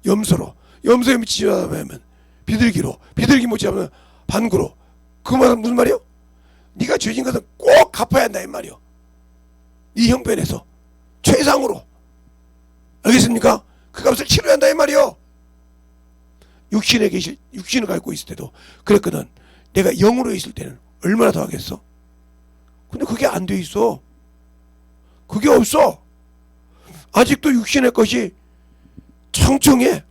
[SPEAKER 1] 염소에 미치지 못하면 비둘기 못하면 반구로. 그 말은 무슨 말이요? 네가 죄진 것은 꼭 갚아야 한다 이 말이요. 네 형편에서 최상으로. 알겠습니까? 그 값을 치러야 한다 이 말이요. 육신을 갖고 있을 때도 그랬거든. 내가 영으로 있을 때는 얼마나 더 하겠어? 근데 그게 안 돼 있어. 그게 없어. 아직도 육신의 것이 청청해.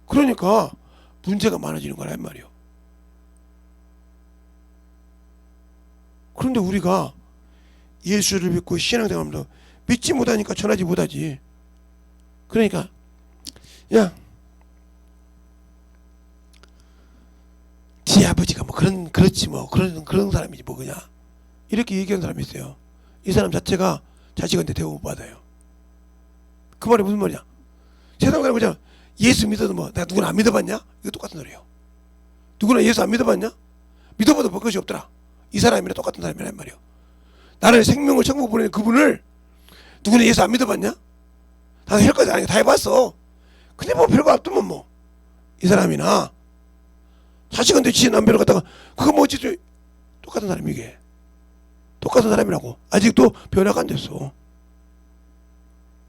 [SPEAKER 1] 그러니까 문제가 많아지는 거라 이 말이요. 그런데 우리가 예수를 믿고 신앙생활하면서 믿지 못하니까 전하지 못하지. 그러니까 야, 지 아버지가 뭐 그렇지 뭐 그런 사람이지 뭐 그냥 이렇게 얘기하는 사람이 있어요. 이 사람 자체가 자식한테 대우 못 받아요. 그 말이 무슨 말이야? 세상 사람 그냥 예수 믿어도 뭐 내가 누구나 안 믿어봤냐? 이거 똑같은 소리예요. 누구나 예수 안 믿어봤냐? 믿어봐도 볼 것이 없더라. 이 사람이랑 똑같은 사람이란 말이에요. 나는 생명을 천국 보내는 그분을 누구나 예수 안 믿어봤냐? 나도 할 아니까 다 해봤어. 근데 뭐 별거 없더만 뭐. 이 사람이나 자식한테 지 남편을 갖다가 그거 뭐 어찌 똑같은 사람이 이게. 똑같은 사람이라고. 아직도 변화가 안 됐어.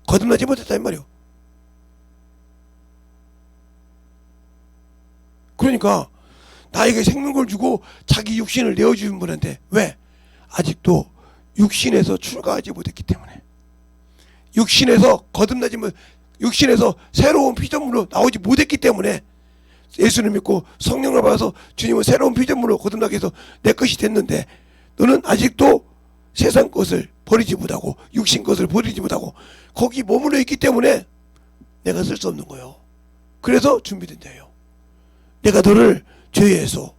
[SPEAKER 1] 거듭나지 못했다 이 말이요. 그러니까 나에게 생명을 주고 자기 육신을 내어주신 분한테 왜? 아직도 육신에서 출가하지 못했기 때문에. 육신에서 거듭나지 못, 육신에서 새로운 피조물로 나오지 못했기 때문에 예수를 믿고 성령을 받아서 주님은 새로운 피조물로 거듭나게 해서 내 것이 됐는데 너는 아직도 세상 것을 버리지 못하고 육신 것을 버리지 못하고 거기 머물러 있기 때문에 내가 쓸 수 없는 거예요. 그래서 준비된 자예요. 내가 너를 죄에서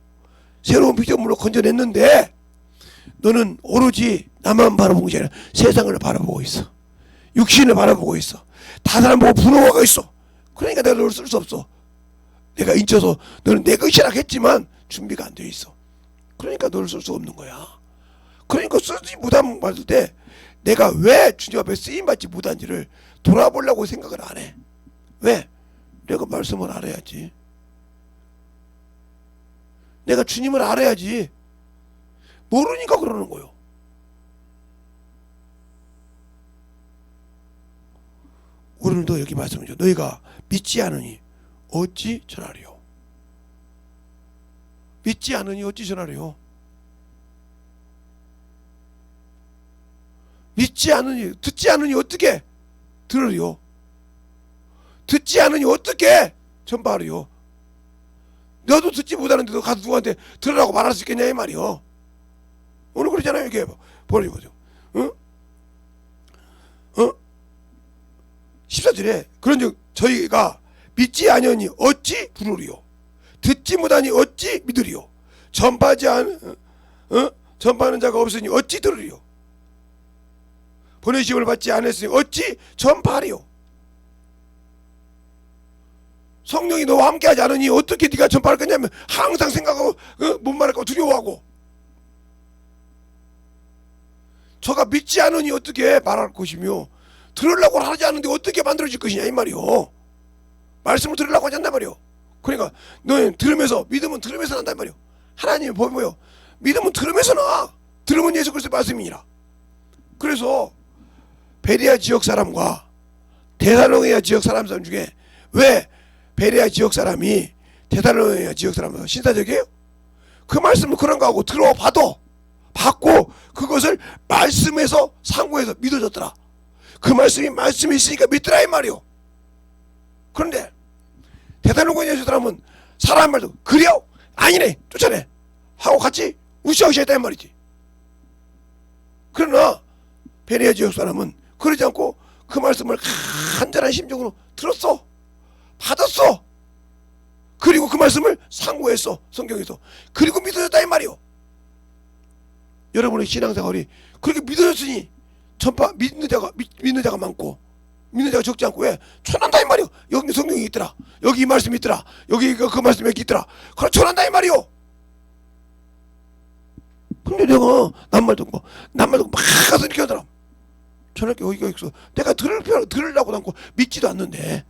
[SPEAKER 1] 새로운 피조물로 건져냈는데 너는 오로지 나만 바라보는 것이 아니라 세상을 바라보고 있어. 육신을 바라보고 있어. 다른 사람 보고 부러워하고 있어. 그러니까 내가 너를 쓸 수 없어. 내가 인쳐서 너는 내 것이라 했지만 준비가 안 돼 있어. 그러니까 너를 쓸 수 없는 거야. 그러니까 쓰지 못한 받을 때 내가 왜 주님 앞에 쓰임받지 못한지를 돌아보려고 생각을 안 해. 왜? 내가 말씀을 알아야지. 내가 주님을 알아야지. 모르니까 그러는 거요. 오늘도 여기 말씀이죠. 너희가 믿지 않으니 어찌 전하리요. 믿지 않으니 어찌 전하리요. 믿지 않으니, 듣지 않으니 어떻게 들으리요. 듣지 않으니 어떻게 전파하리요. 너도 듣지 못하는데 너 가서 누구한테 들으라고 말할 수 있겠냐 이 말이요. 오늘 그러잖아요. 이게 보여주죠. 응? 14절에 그런즉 저희가 믿지 아니하니 어찌 부르리요. 듣지 못하니 어찌 믿으리요. 전파하는 자가 없으니 어찌 들으리요. 보내심을 받지 않았으니 어찌 전파하리요. 성령이 너와 함께하지 않으니 어떻게 네가 전파할 거냐면 항상 생각하고 못 말할까 두려워하고. 저가 믿지 않으니 어떻게 말할 것이며 들으려고 하지 않는데 어떻게 만들어질 것이냐 이 말이요. 말씀을 들으려고 하지 않단 말이요. 그러니까 너는 들으면서, 믿음은 들으면서 난단 말이요. 하나님이 보면 믿음은 들으면서 나. 들으면 예수 그리스도의 말씀이니라. 그래서 베레아 지역 사람과 데살로니가 지역 사람 중에 왜 베레아 지역 사람이 데살로니가 지역 사람보다 신사적이에요? 그 말씀을 그런 거 하고 들어봐도 받고 그것을 말씀에서 상고해서 믿어졌더라. 그 말씀이 있으니까 믿더라 이 말이요. 그런데 데살로니가 지역 사람은 사람 말도 그래요? 아니네 쫓아내 하고 같이 우시아우시아 했다 이 말이지. 그러나 베레아 지역 사람은 그러지 않고 그 말씀을 간절한 심정으로 들었어. 받았어. 그리고 그 말씀을 상고했어. 성경에서. 그리고 믿어졌다 이 말이요. 여러분의 신앙생활이 그렇게 믿어졌으니 전파 믿는 자가 많고 믿는 자가 적지 않고 왜? 천한다 이 말이요. 여기 성경이 있더라. 여기 이 말씀이 있더라. 여기 그 말씀이 여기 있더라. 그럼 천한다 이 말이요. 근데 내가 남말 듣고 막 가서 이렇게 하더라. 저렇게 여기가 있어. 내가 들으려고 않고 믿지도 않는데.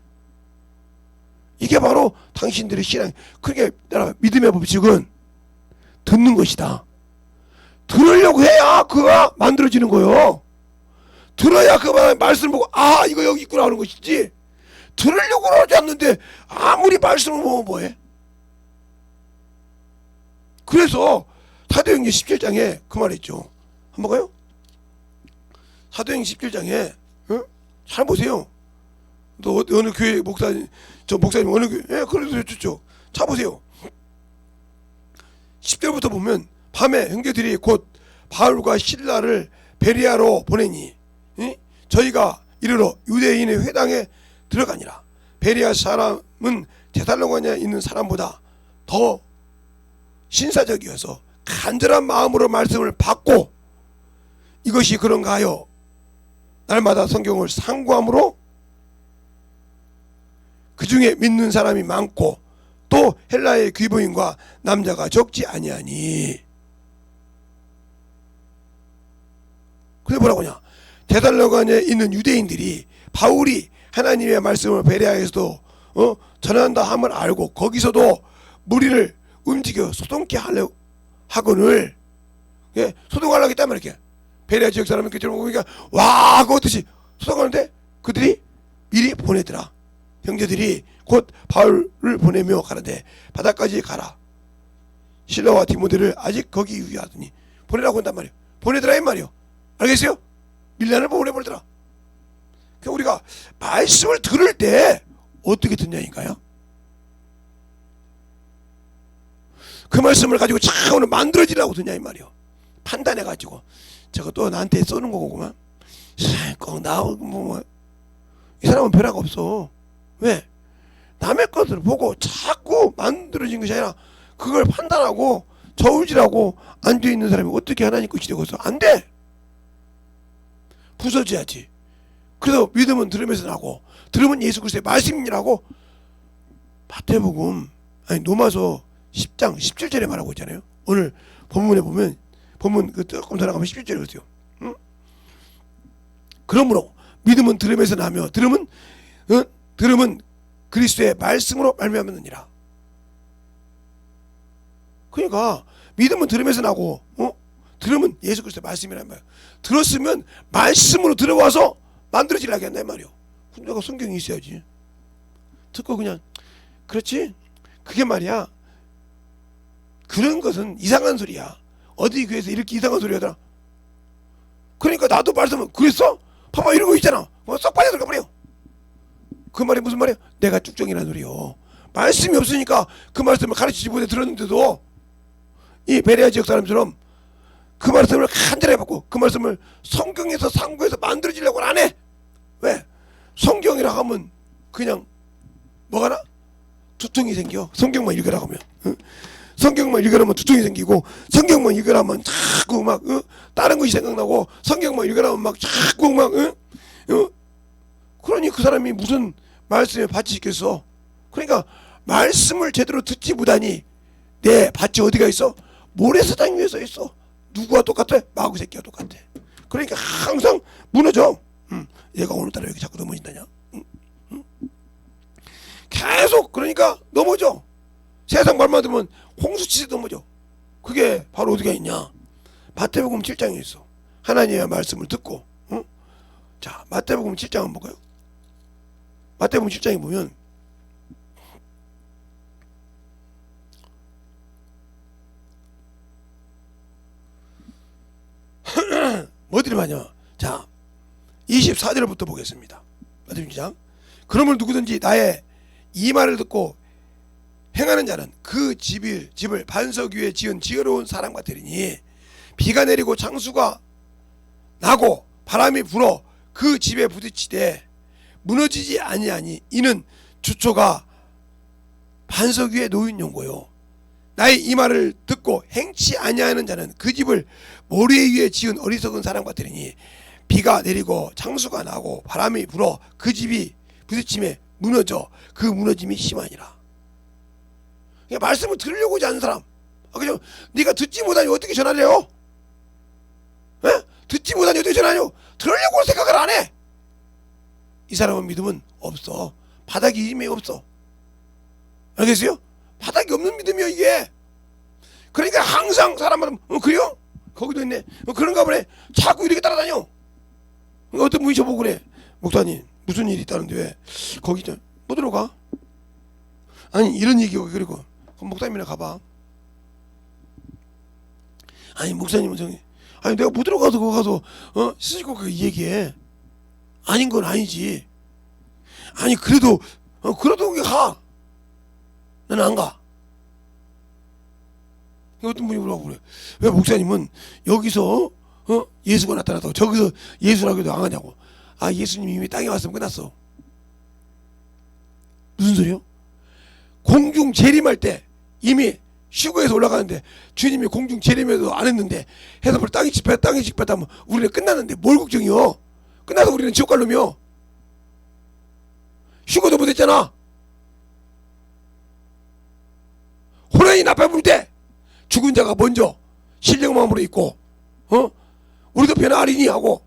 [SPEAKER 1] 이게 바로 당신들의 신앙. 그게 믿음의 법칙은 듣는 것이다. 들으려고 해야 그가 만들어지는 거요. 들어야 그 말씀을 보고 아 이거 여기 있구나 하는 것이지. 들으려고 하지 않는데 아무리 말씀을 보면 뭐해. 그래서 사도행전 17장에 그 말 있죠. 한번 가요? 사도행전 17장에 잘 보세요. 또 어느 교회 목사님, 저 목사님 어느 교회, 그래도 좋죠. 자 보세요. 10절부터 보면 밤에 형제들이 곧 바울과 실라를 베레아로 보내니 저희가 이르러 유대인의 회당에 들어가니라. 베레아 사람은 데살로니가에 있는 사람보다 더 신사적이어서 간절한 마음으로 말씀을 받고 이것이 그런가 하여 날마다 성경을 상고함으로 그 중에 믿는 사람이 많고 또 헬라의 귀부인과 남자가 적지 아니하니. 근데 뭐라고 하냐? 데살로니가에 있는 유대인들이 바울이 하나님의 말씀을 베레아에서도 전한다 함을 알고 거기서도 무리를 움직여 소동케 하려 하거늘 예, 소동하려고 했단 말이야. 베레아 지역 사람이 그처럼 보니까 와 그거 어떠시 소동하는데 그들이 미리 보내더라. 형제들이 곧 바울을 보내며 가는데 바다까지 가라. 실라와 디모데를 아직 거기 유의하더니 보내라고 한단 말이에요. 보내더라 이 말이요. 알겠어요? 밀란을 보내버리더라. 그러니까 우리가 말씀을 들을 때 어떻게 듣냐니까요. 그 말씀을 가지고 참 오늘 만들어지려고 듣냐 이 말이요. 판단해가지고 저거 또 나한테 쏘는 거구만. 꼭 나오고 이 사람은 변화가 없어. 왜? 남의 것을 보고 자꾸 만들어진 것이 아니라 그걸 판단하고 저울질하고 앉아있는 사람이 어떻게 하나님 것이 되고서 안 돼. 부서져야지. 그래서 믿음은 들으면서 나고 들으면 예수 그리스도의 말씀이라고 마태복음 로마서 10장 17절에 말하고 있잖아요. 오늘 본문에 보면 본문 그 조금 더 나가면 11절에 그러세요. 응? 그러므로 믿음은 들으면서 나며 들으면 그리스도의 말씀으로 말미암느니라. 그러니까 믿음은 들으면서 나고 들으면 예수 그리스도의 말씀이란 말이야. 들었으면 말씀으로 들어와서 만들어지려고 한다 이 말이요. 내가 성경이 있어야지. 듣고 그냥 그렇지? 그게 말이야. 그런 것은 이상한 소리야. 어디 교회에서 이렇게 이상한 소리 하더라. 그러니까 나도 말씀은 그랬어? 봐봐 이러고 있잖아. 쏙 빠져들어가 버려. 그 말이 무슨 말이야? 내가 쭉정이라는 소리요. 말씀이 없으니까 그 말씀을 가르치지 못해 들었는데도 이 베레아 지역 사람처럼 그 말씀을 간절히 받고 그 말씀을 성경에서 상고해서 만들어지려고 안 해. 왜? 성경이라 하면 그냥 뭐가 나? 두통이 생겨. 성경만 읽으라 하면 성경만 읽으라면 두통이 생기고 성경만 읽으라면 자꾸 막 다른 것이 생각나고 성경만 읽으라면 막 자꾸 막 그러니 그 사람이 무슨 말씀에 밭이 있겠어. 그러니까 말씀을 제대로 듣지 못하니 내 밭이 어디가 있어? 모래사장 위에 서 있어. 누구와 똑같아? 마구 새끼와 똑같아. 그러니까 항상 무너져. 얘가 오늘따라 여기 자꾸 넘어진다냐? 계속 그러니까 넘어져. 세상 말만 들으면 홍수치듯 넘어져. 그게 바로 어디가 있냐? 마태복음 7장에 있어. 하나님의 말씀을 듣고 자 마태복음 7장 한번 볼까요? 마태복음 7장에 보면 뭐들이 많냐? 자 24절부터 보겠습니다. 마태복음 7장 그러므로 누구든지 나의 이 말을 듣고 행하는 자는 그 집을 반석 위에 지은 지혜로운 사람과 되리니 비가 내리고 창수가 나고 바람이 불어 그 집에 부딪히되 무너지지 아니하니 이는 주초가 반석 위에 놓인 용고요. 나의 이 말을 듣고 행치 아니하는 자는 그 집을 모래 위에 지은 어리석은 사람과 되리니 비가 내리고 창수가 나고 바람이 불어 그 집이 부딪힘에 무너져 그 무너짐이 심하니라. 그러니까 말씀을 들으려고 하지 않는 사람. 그죠? 네가 듣지 못하니 어떻게 전하래요? 에? 듣지 못하니 어떻게 전하냐? 들으려고 생각을 안 해. 이 사람은 믿음은 없어. 바닥이 힘이 없어. 알겠어요? 바닥이 없는 믿음이요 이게. 그러니까 항상 사람마다 그래요? 거기도 있네. 그런가 보네. 자꾸 이렇게 따라다녀. 어떤 분이 저보고 그래. 목사님 무슨 일이 있다는데 왜 거기 못 들어가? 아니 이런 얘기가 그리고 그럼 목사님이나 가봐. 아니 목사님은 저기 아니 내가 못 들어가서 거기 가서 쓰시고 그 얘기해. 아닌 건 아니지. 아니 그래도 거기 가. 나는 안 가. 어떤 분이 뭐라고 그래. 왜 목사님은 여기서 예수가 나타났다고 저기서 예수라고 해도 안 하냐고. 아 예수님이 이미 땅에 왔으면 끝났어. 무슨 소리요? 공중 재림할 때 이미 휴거에서 올라가는데 주님이 공중 재림에도 안 했는데 해서볼 땅에 집했다면 우리는 끝났는데 뭘 걱정이요? 끝나서 우리는 지옥 갈 놈이요. 휴거도 못했잖아. 호련히 나팔 불 때 죽은 자가 먼저 신령마음으로 있고 우리도 변화하리니 하고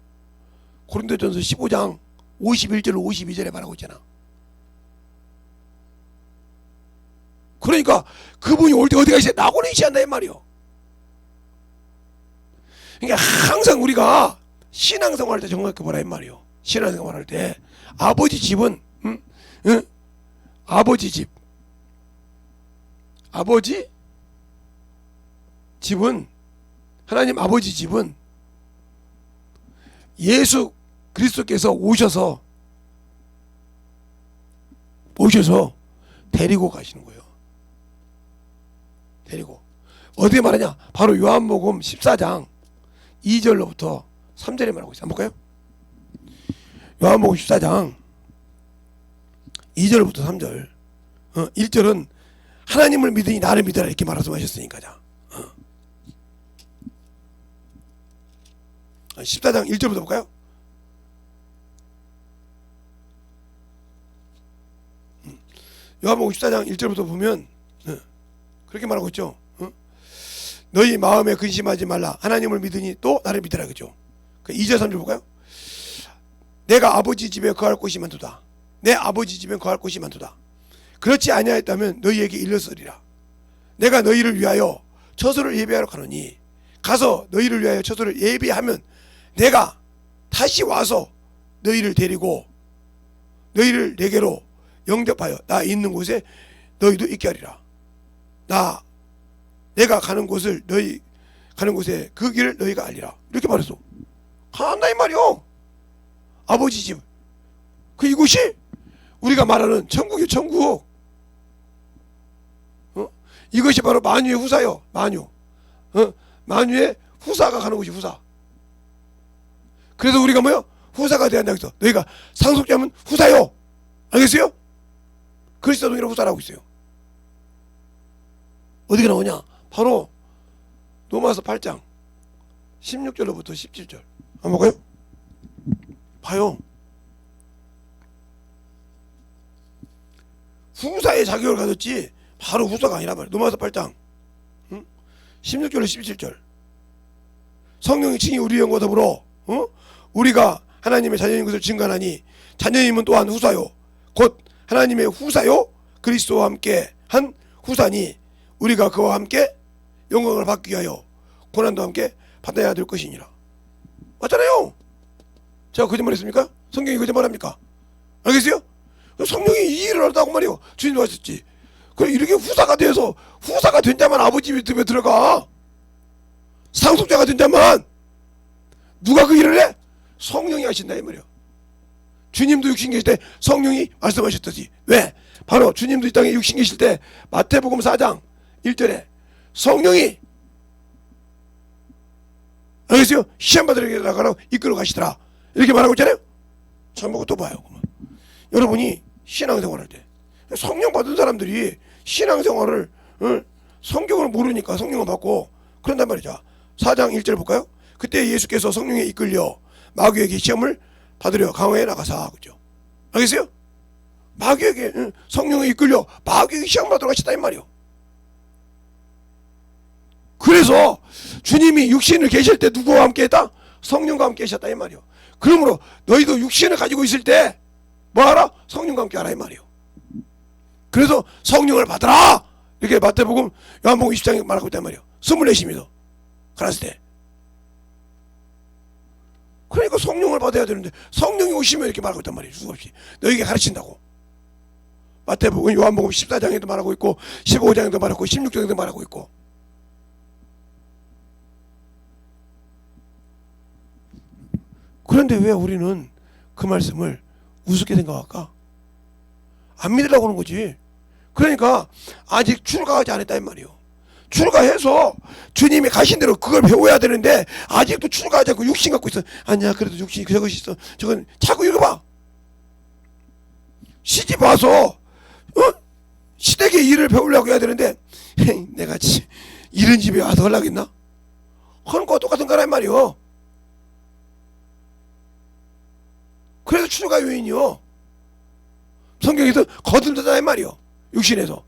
[SPEAKER 1] 고린도전서 15장 51절 52절에 말하고 있잖아. 그러니까 그분이 올 때 어디가 있어요? 낙원에 있어야 한다 이 말이요. 그러니까 항상 우리가 신앙생활 할 때 정확히 보라 이 말이요. 신앙생활 할 때 아버지 집은 아버지 집, 아버지 집은 하나님 아버지 집은 예수 그리스도께서 오셔서 데리고 가시는 거예요. 데리고 어디에 말하냐? 바로 요한복음 14장 2절로부터 3절에 말하고 있어요. 한번 볼까요? 요한복음 14장 2절부터 3절. 1절은 하나님을 믿으니 나를 믿어라 이렇게 말씀하셨으니까. 14장 1절부터 볼까요? 요한복음 14장 1절부터 보면 그렇게 말하고 있죠. 너희 마음에 근심하지 말라. 하나님을 믿으니 또 나를 믿으라. 그죠? 2절 3절 볼까요? 내가 아버지 집에 거할 곳이 많도다. 내 아버지 집에 거할 곳이 많도다. 그렇지 아니하였다면 너희에게 일렀으리라. 내가 너희를 위하여 처소를 예비하러 가노니 가서 너희를 위하여 처소를 예비하면 내가 다시 와서 너희를 데리고 너희를 내게로 영접하여 나 있는 곳에 너희도 있게 하리라. 내가 가는 곳을 너희 가는 곳에 그 길을 너희가 알리라. 이렇게 말했어. 간다 이 말이요. 아버지 집. 이곳이 우리가 말하는 천국이요. 천국. 이것이 바로 만유의 후사요. 만유. 만유의 후사가 가는 곳이 후사. 그래서 우리가 뭐요? 후사가 되어야 한다고 했어. 너희가 상속자면 후사요. 알겠어요? 그리스도 동일한 후사라고 있어요. 어디가 나오냐? 바로 로마서 8장 16절로부터 17절. 한번 볼까요? 봐요. 후사의 자격을 가졌지 바로 후사가 아니라 말이야. 로마서 8장 16절로 17절. 성령이 친히 우리 영과 더불어 우리가 하나님의 자녀인 것을 증거하니 자녀임은 또한 후사요 곧 하나님의 후사요 그리스도와 함께 한 후사니 우리가 그와 함께 영광을 받기 위하여 고난도 함께 받아야 될 것이니라. 맞잖아요. 제가 거짓말했습니까? 성경이 거짓말합니까? 알겠어요? 성령이 이 일을 한다고 말이요. 주님도 하셨지. 그래 이렇게 후사가 돼서 후사가 된 자만 아버지 집에 들어가. 상속자가 된 자만 누가 그 일을 해? 성령이 하신다 이 말이야. 주님도 육신 계실 때 성령이 말씀하셨듯이. 왜? 바로 주님도 이 땅에 육신 계실 때 마태복음 4장 1절에 성령이 알겠어요? 시험받으러 나가라고 이끌어 가시더라 이렇게 말하고 있잖아요. 참 보고 또 봐요. 여러분이 신앙생활할 때 성령 받은 사람들이 신앙생활을 성경을 모르니까 성령을 받고 그런단 말이죠. 4장 1절 볼까요? 그때 예수께서 성령에 이끌려 마귀에게 시험을 받으려 강화에 나가사. 그죠? 알겠어요? 마귀에게 성령에 이끌려 마귀에게 시험 받으러 가시다 이 말이요. 그래서 주님이 육신을 계실 때 누구와 함께 했다? 성령과 함께 계셨다 이 말이요. 그러므로 너희도 육신을 가지고 있을 때 뭐하라? 성령과 함께 하라 이 말이요. 그래서 성령을 받아라 이렇게 마태복음 요한복음 20장에 말하고 있단 말이요. 24시입니다. 그랬을 때. 그러니까 성령을 받아야 되는데 성령이 오시면 이렇게 말하고 있단 말이에요. 수없이 너희에게 가르친다고. 마태복음 요한복음 14장에도 말하고 있고 15장에도 말하고 16장에도 말하고 있고. 그런데 왜 우리는 그 말씀을 우습게 생각할까? 안 믿으려고 하는 거지. 그러니까 아직 출가하지 않았다 이 말이에요. 출가해서 주님이 가신 대로 그걸 배워야 되는데 아직도 출가하지 않고 육신 갖고 있어. 아니야 그래도 육신이 저것이 있어. 저건 자꾸 읽어봐. 시집 와서 시댁의 일을 배우려고 해야 되는데 내가 이런 집에 와서 하려겠나? 하는 거와 똑같은 거란 말이요. 그래서 출가 요인이요. 성경에서 거듭나다 이 말이요. 육신에서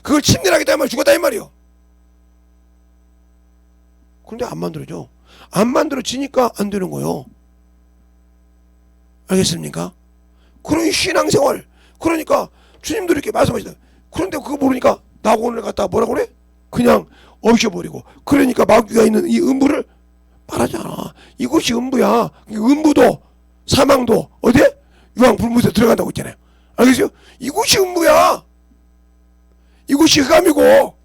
[SPEAKER 1] 그걸 침례하겠다 이 말 죽었다 이 말이요. 그런데 안 만들어져. 안 만들어지니까 안 되는 거요. 알겠습니까? 그런 신앙생활. 그러니까 주님도 이렇게 말씀하시다. 그런데 그거 모르니까 나고 오늘 갖다가 뭐라고 그래? 그냥 없애버리고. 그러니까 마귀가 있는 이 음부를 말하잖아. 이곳이 음부야. 음부도 사망도 어디? 유황불문에 들어간다고 했잖아요. 알겠어요? 이곳이 음부야. 이곳이 흑암이고,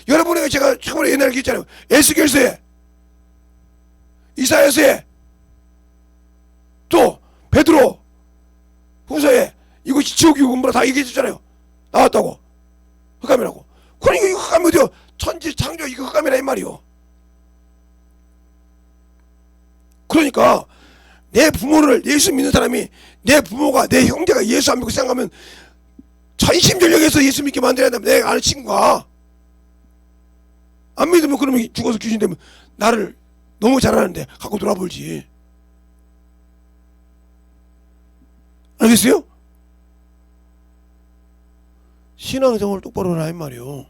[SPEAKER 1] 여러분에게 제가 처음에 옛날에 얘기했잖아요. 에스겔서에, 이사야서에, 또 베드로 후서에 이곳이 지옥이고 음부라 다 얘기해줬잖아요. 나왔다고. 흑암이라고. 그러니까 이 흑암이 어디요? 천지 창조 이거 흑암이라 이 말이요. 그러니까 내 부모를 예수 믿는 사람이, 내 부모가, 내 형제가 예수 안 믿고 생각하면 전심전력에서 예수 믿게 만들어야 된다면, 내 아는 친구가 안 믿으면 그러면 죽어서 귀신 되면 나를 너무 잘하는데 갖고 돌아볼지. 알겠어요? 신앙생활을 똑바로 하라 이 말이요.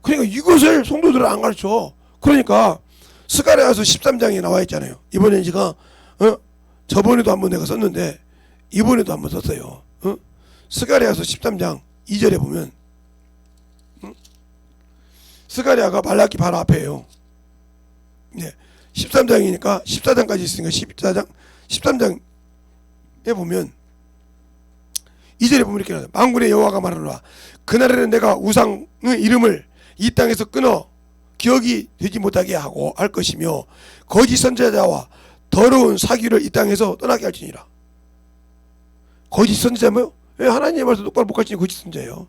[SPEAKER 1] 그러니까 이것을 성도들은 안 가르쳐. 그러니까 스가랴서 13장에 나와 있잖아요. 이번에 제가 저번에도 한번 내가 썼는데 이번에도 한번 썼어요. 스가랴서 13장 2절에 보면, 스가랴가 말라기 바로 앞에요. 네, 13장이니까 14장까지 있으니까 13장에 보면 2절에 보면 이렇게 나와요. 만군의 여호와가 말하노라. 그날에는 내가 우상의 이름을 이 땅에서 끊어 기억이 되지 못하게 하고 할 것이며, 거짓 선지자와 더러운 사기를 이 땅에서 떠나게 할지니라. 거짓 선지자 뭐요? 왜 하나님의 말씀 똑바로 못 가르치니 거짓 선지자예요.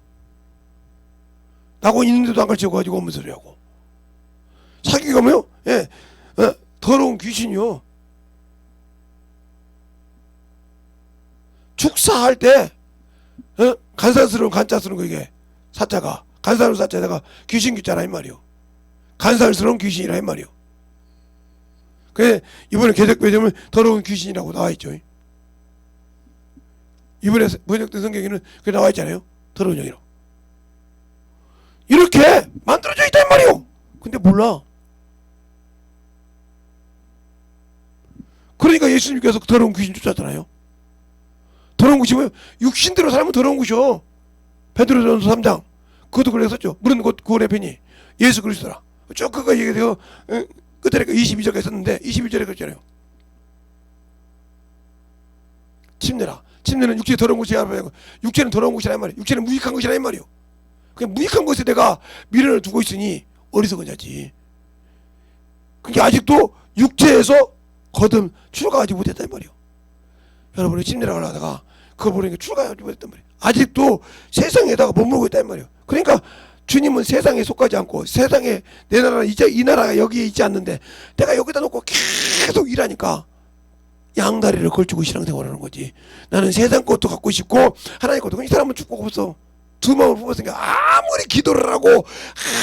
[SPEAKER 1] 나고 있는데도 안 가르쳐가지고 없는 소리 하고. 사기가 뭐요? 예, 더러운 귀신이요. 축사할 때 간사스러운 간자스러운 거, 이게 사자가 간사스러운 사자가 귀신 귀자라 이 말이요. 간사스러운 귀신이라 이 말이요. 그래 이번에 개혁배되면 더러운 귀신이라고 나와 있죠. 이번에 번역된 성경에는 그게 나와 있잖아요. 더러운 영이라고. 이렇게 만들어져 있단 말이요. 근데 몰라. 그러니까 예수님께서 더러운 귀신 쫓았잖아요. 더러운 곳이 뭐예요? 육신대로 살면 더러운 곳이요. 베드로전서 3장 그것도 그랬었죠. 물은 곧 구원의 편이 예수 그리스도라. 쭉 그거 얘기해서 끝에 22절까지 썼는데 21절에 그랬잖아요. 침례라. 침례는 육체의 더러운 곳이야. 육체는 더러운 곳이라 이 말이에요. 육체는 무익한 것이라 이 말이에요. 그냥 무익한 것에 내가 미련을 두고 있으니 어리석은 자지. 그게 아직도 육체에서 거듭 출가하지 못했다 이 말이에요. 여러분이 침례를 하다가 그거 보니까 출가하지 못했단 말이에요. 아직도 세상에다가 머무르고 있다 이 말이에요. 그러니까 주님은 세상에 속하지 않고, 세상에 내 나라 이제 이 나라가 여기에 있지 않는데 내가 여기다 놓고 계속 일하니까 양다리를 걸치고 신앙생활하는 거지. 나는 세상 것도 갖고 싶고 하나님 것도. 이 사람은 축복 없어. 두 마음을 품었으니까 아무리 기도를 하고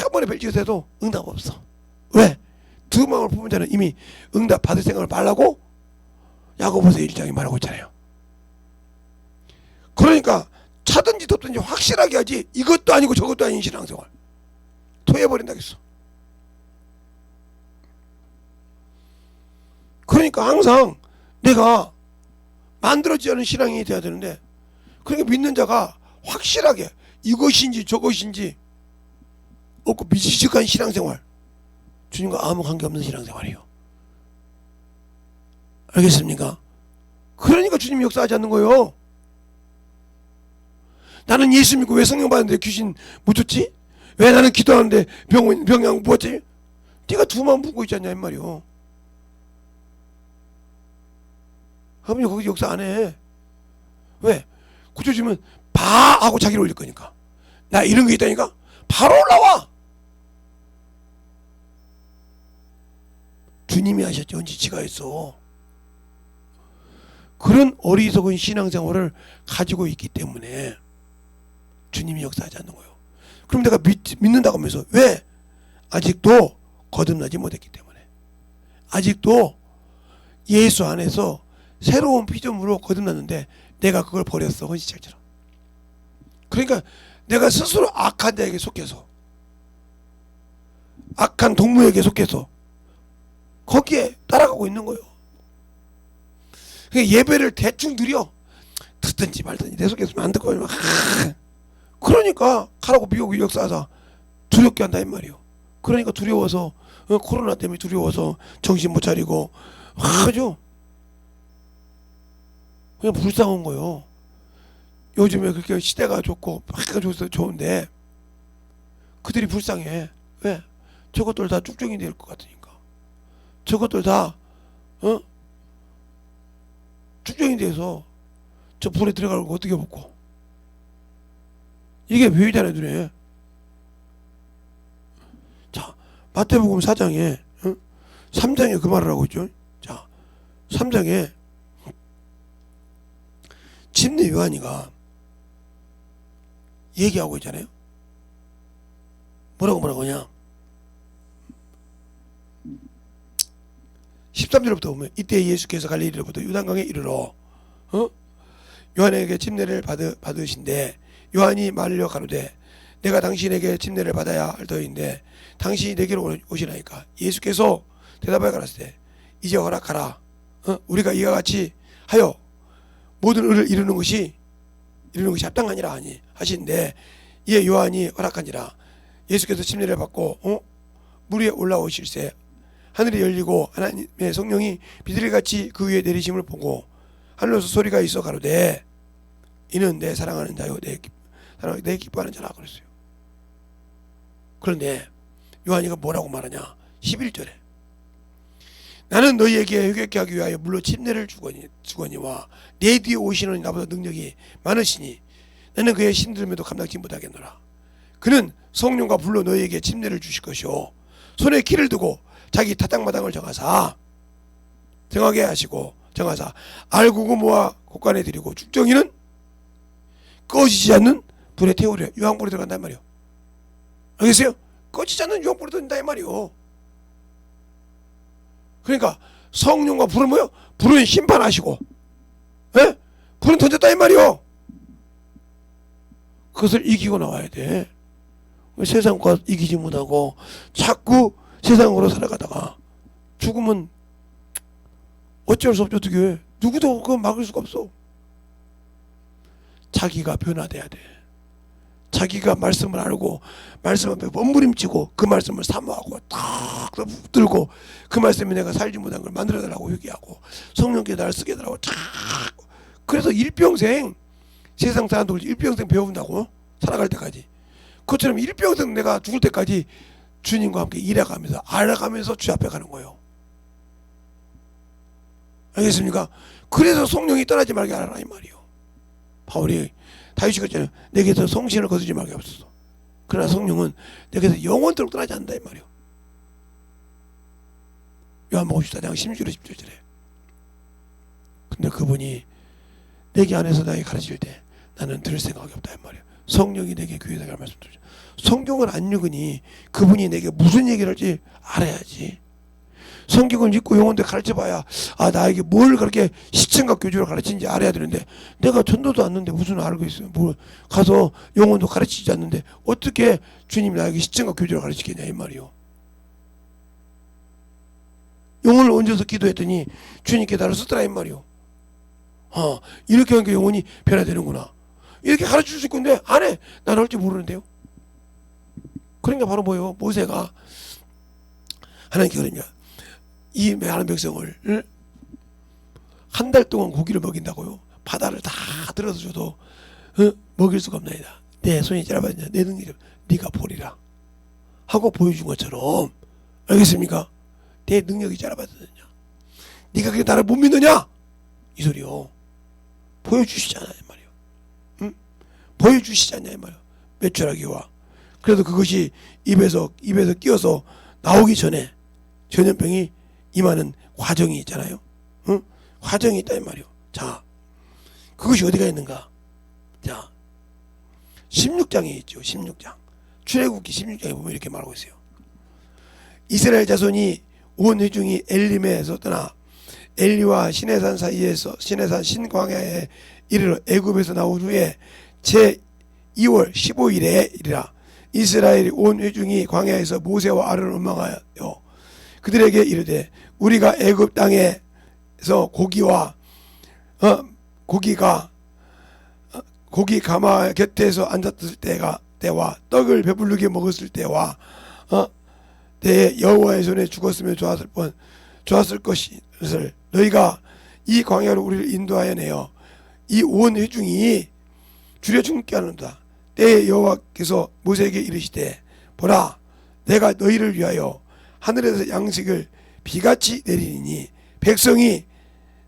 [SPEAKER 1] 아무리 별짓을 해도 응답 없어. 왜? 두 마음을 품은 자는 이미 응답 받을 생각을 말라고 야고보서 1장이 말하고 있잖아요. 그러니까 차든지 덥든지 확실하게 하지, 이것도 아니고 저것도 아닌 신앙생활 토해버린다겠어. 그러니까 항상 내가 만들어지지 않은 신앙이 돼야 되는데, 그러니까 믿는 자가 확실하게 이것인지 저것인지 없고 미지직한 신앙생활, 주님과 아무 관계없는 신앙생활이에요. 알겠습니까? 그러니까 주님이 역사하지 않는 거예요. 나는 예수 믿고 왜 성령 받는데 귀신 못 쫓지? 왜 나는 기도하는데 병양 못 받지? 네가 두 마음 품고 있지 않냐 이 말이요. 하나님 거기 역사 안 해. 왜? 고쳐주면 봐 하고 자기를 올릴 거니까. 나 이런 게 있다니까 바로 올라와. 주님이 하셨지 언제 지가 했어. 그런 어리석은 신앙생활을 가지고 있기 때문에 주님이 역사하지 않는 거예요. 그럼 내가 믿는다고 하면서 왜? 아직도 거듭나지 못했기 때문에. 아직도 예수 안에서 새로운 피조물로 거듭났는데 내가 그걸 버렸어, 헌시장처럼. 그러니까 내가 스스로 악한 자에게 속해서, 악한 동무에게 속해서 거기에 따라가고 있는 거예요. 그러니까 예배를 대충 드려. 듣든지 말든지 내 속에 있으면 안 듣고 막 그러니까 가라고 미혹이 역사하자 두렵게 한다 이 말이에요. 그러니까 두려워서 코로나 때문에 두려워서 정신 못 차리고 하죠. 그냥 불쌍한 거요. 요즘에 그렇게 시대가 좋고 막가 좋은데 그들이 불쌍해. 왜? 저것들 다 쭉쭉이 될 것 같으니까. 저것들 다 쭉쭉이 돼서 저 불에 들어가고 어떻게 먹고. 이게 묘이잖아요, 눈에. 자, 마태복음 4장에 3장에 그 말을 하고 있죠. 자, 3장에 침례 요한이가 얘기하고 있잖아요. 뭐라고 하냐. 13절부터 보면 이때 예수께서 갈릴리로부터 요단강에 이르러 요한에게 침례를 받으신데 요한이 말려 가로되 내가 당신에게 침례를 받아야 할 터인데 당신이 내게로 오시나이까. 예수께서 대답하여 가라사대 이제 허락하라. 우리가 이와 같이 하여 모든 의를 이루는 것이 합당하니라 하니 하신데 이에 요한이 허락하니라. 예수께서 침례를 받고 물 위에 올라오실새 하늘이 열리고 하나님의 성령이 비둘기같이 그 위에 내리심을 보고 하늘로서 소리가 있어 가로되 이는 내 사랑하는 자요 내 기뻐하는 자라 그랬어요. 그런데 요한이가 뭐라고 말하냐. 11절에 나는 너희에게 회개케 하기 위하여 물로 침례를 주거니와 내 뒤에 오시는 나보다 능력이 많으시니 나는 그의 힘들음에도 감당치 못하겠노라. 그는 성령과 불로 너희에게 침례를 주실 것이요 손에 키를 두고 자기 타작마당을 정하게 하시고 정하사 알구고 모아 곳간에 드리고 죽정이는 꺼지지 않는 불에 태우려. 유황불에 들어간단 말이요. 알겠어요? 꺼지지 않는 유황불에 들어간다 이 말이요. 그러니까 성령과 불은 뭐요? 불은 심판하시고 불은 던졌다 이 말이요. 그것을 이기고 나와야 돼. 세상과 이기지 못하고 자꾸 세상으로 살아가다가 죽으면 어쩔 수 없죠. 어떻게 누구도 그거 막을 수가 없어. 자기가 변화돼야 돼. 자기가 말씀을 알고 말씀 앞에 몸부림치고 그 말씀을 사모하고 딱 붙들고 그 말씀에 내가 살지 못한 걸 만들어달라고 회개하고 성령께 나를 쓰게 해달라고 쫙. 그래서 일평생 세상 사람들 일평생 배운다고 살아갈 때까지. 그것처럼 일평생 내가 죽을 때까지 주님과 함께 일해가면서 알아가면서 주 앞에 가는 거예요. 알겠습니까? 그래서 성령이 떠나지 말게 하라 이 말이요. 바울이 다윗이 그랬잖아요. 내게서 성신을 거두지 말게 하옵소서. 그러나 성령은 내게서 영원토록 떠나지 않는다 이 말이요. 요한복음 14장 16절에 17절에. 근데 그분이 내게 안에서 나에게 가르칠 때 나는 들을 생각이 없다 이 말이에요. 성령이 내게 귀에다가 말씀드리죠. 성경을 안 읽으니 그분이 내게 무슨 얘기를 할지 알아야지. 성경을 읽고 영혼들 가르쳐봐야 나에게 뭘 그렇게 시청각 교주를 가르치는지 알아야 되는데 내가 전도도 않는데 무슨 알고 있어요. 뭘 가서 영혼도 가르치지 않는데 어떻게 주님이 나에게 시청각 교주를 가르치겠냐 이 말이요. 영혼을 얹어서 기도했더니 주님께 나를 쓰더라 이 말이요. 이렇게 하니까 영혼이 변화되는구나. 이렇게 가르칠 수 있고 근데 안 해. 나는 할 줄 모르는데요. 그러니까 바로 뭐예요? 모세가 하나님께 그러냐. 이 많은 백성을 한 달 동안 고기를 먹인다고요. 바다를 다 들어서 줘도 먹일 수가 없나이다. 내 손이 짧아졌냐. 내 능력이 네가 보리라 하고 보여준 것처럼 알겠습니까? 내 능력이 짧아졌느냐. 네가 그게 나를 못 믿느냐. 이 소리요. 보여주시잖아요 이 말이요. 보여주시지 않냐 이 말이요. 매출하기와 그래도 그것이 입에서 끼어서 나오기 전에 전염병이 임하는 과정이 있잖아요. 과정이 있다 이 말이요. 자, 그것이 어디가 있는가? 자, 16장에 있죠. 16장 출애굽기 16장에 보면 이렇게 말하고 있어요. 이스라엘 자손이 온 회중이 엘림에서 떠나 엘리와 시내산 사이에서 시내산 신광야에 이르러 애굽에서 나온 후에 제 2월 15일에 이르라. 이스라엘이 온 회중이 광야에서 모세와 아론을 원망하여 그들에게 이르되 우리가 애굽 땅에서 고기 가마 곁에서 앉았을 때와 떡을 배부르게 먹었을 때와 때에 여호와의 손에 죽었으면 좋았을 것을 너희가 이 광야로 우리를 인도하여 내어 이 온 회중이 줄여 죽게 하는도다. 때에 여호와께서 모세에게 이르시되 보라 내가 너희를 위하여 하늘에서 양식을 비같이 내리니 백성이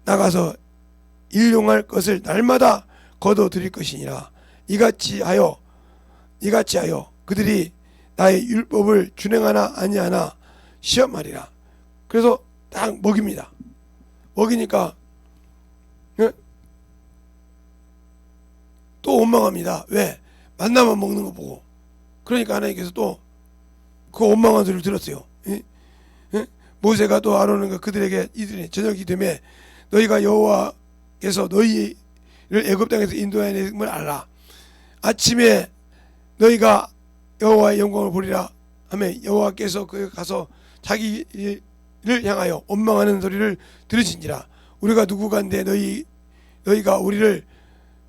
[SPEAKER 1] 나가서 일용할 것을 날마다 거둬 드릴 것이니라. 이같이 하여 그들이 나의 율법을 준행하나 아니하나 시험하리라. 그래서 딱 먹입니다. 먹이니까 또 원망합니다. 왜? 만나만 먹는 거 보고. 그러니까 하나님께서 또 그 원망한 소리를 들었어요. 모세가 또 아론과 그들에게 이들이 저녁이 되매 너희가 여호와께서 너희를 애굽 땅에서 인도해냄을 알라. 아침에 너희가 여호와의 영광을 보리라 하며 여호와께서 그 가서 자기를 향하여 원망하는 소리를 들으신지라. 우리가 누구간데 너희가 우리를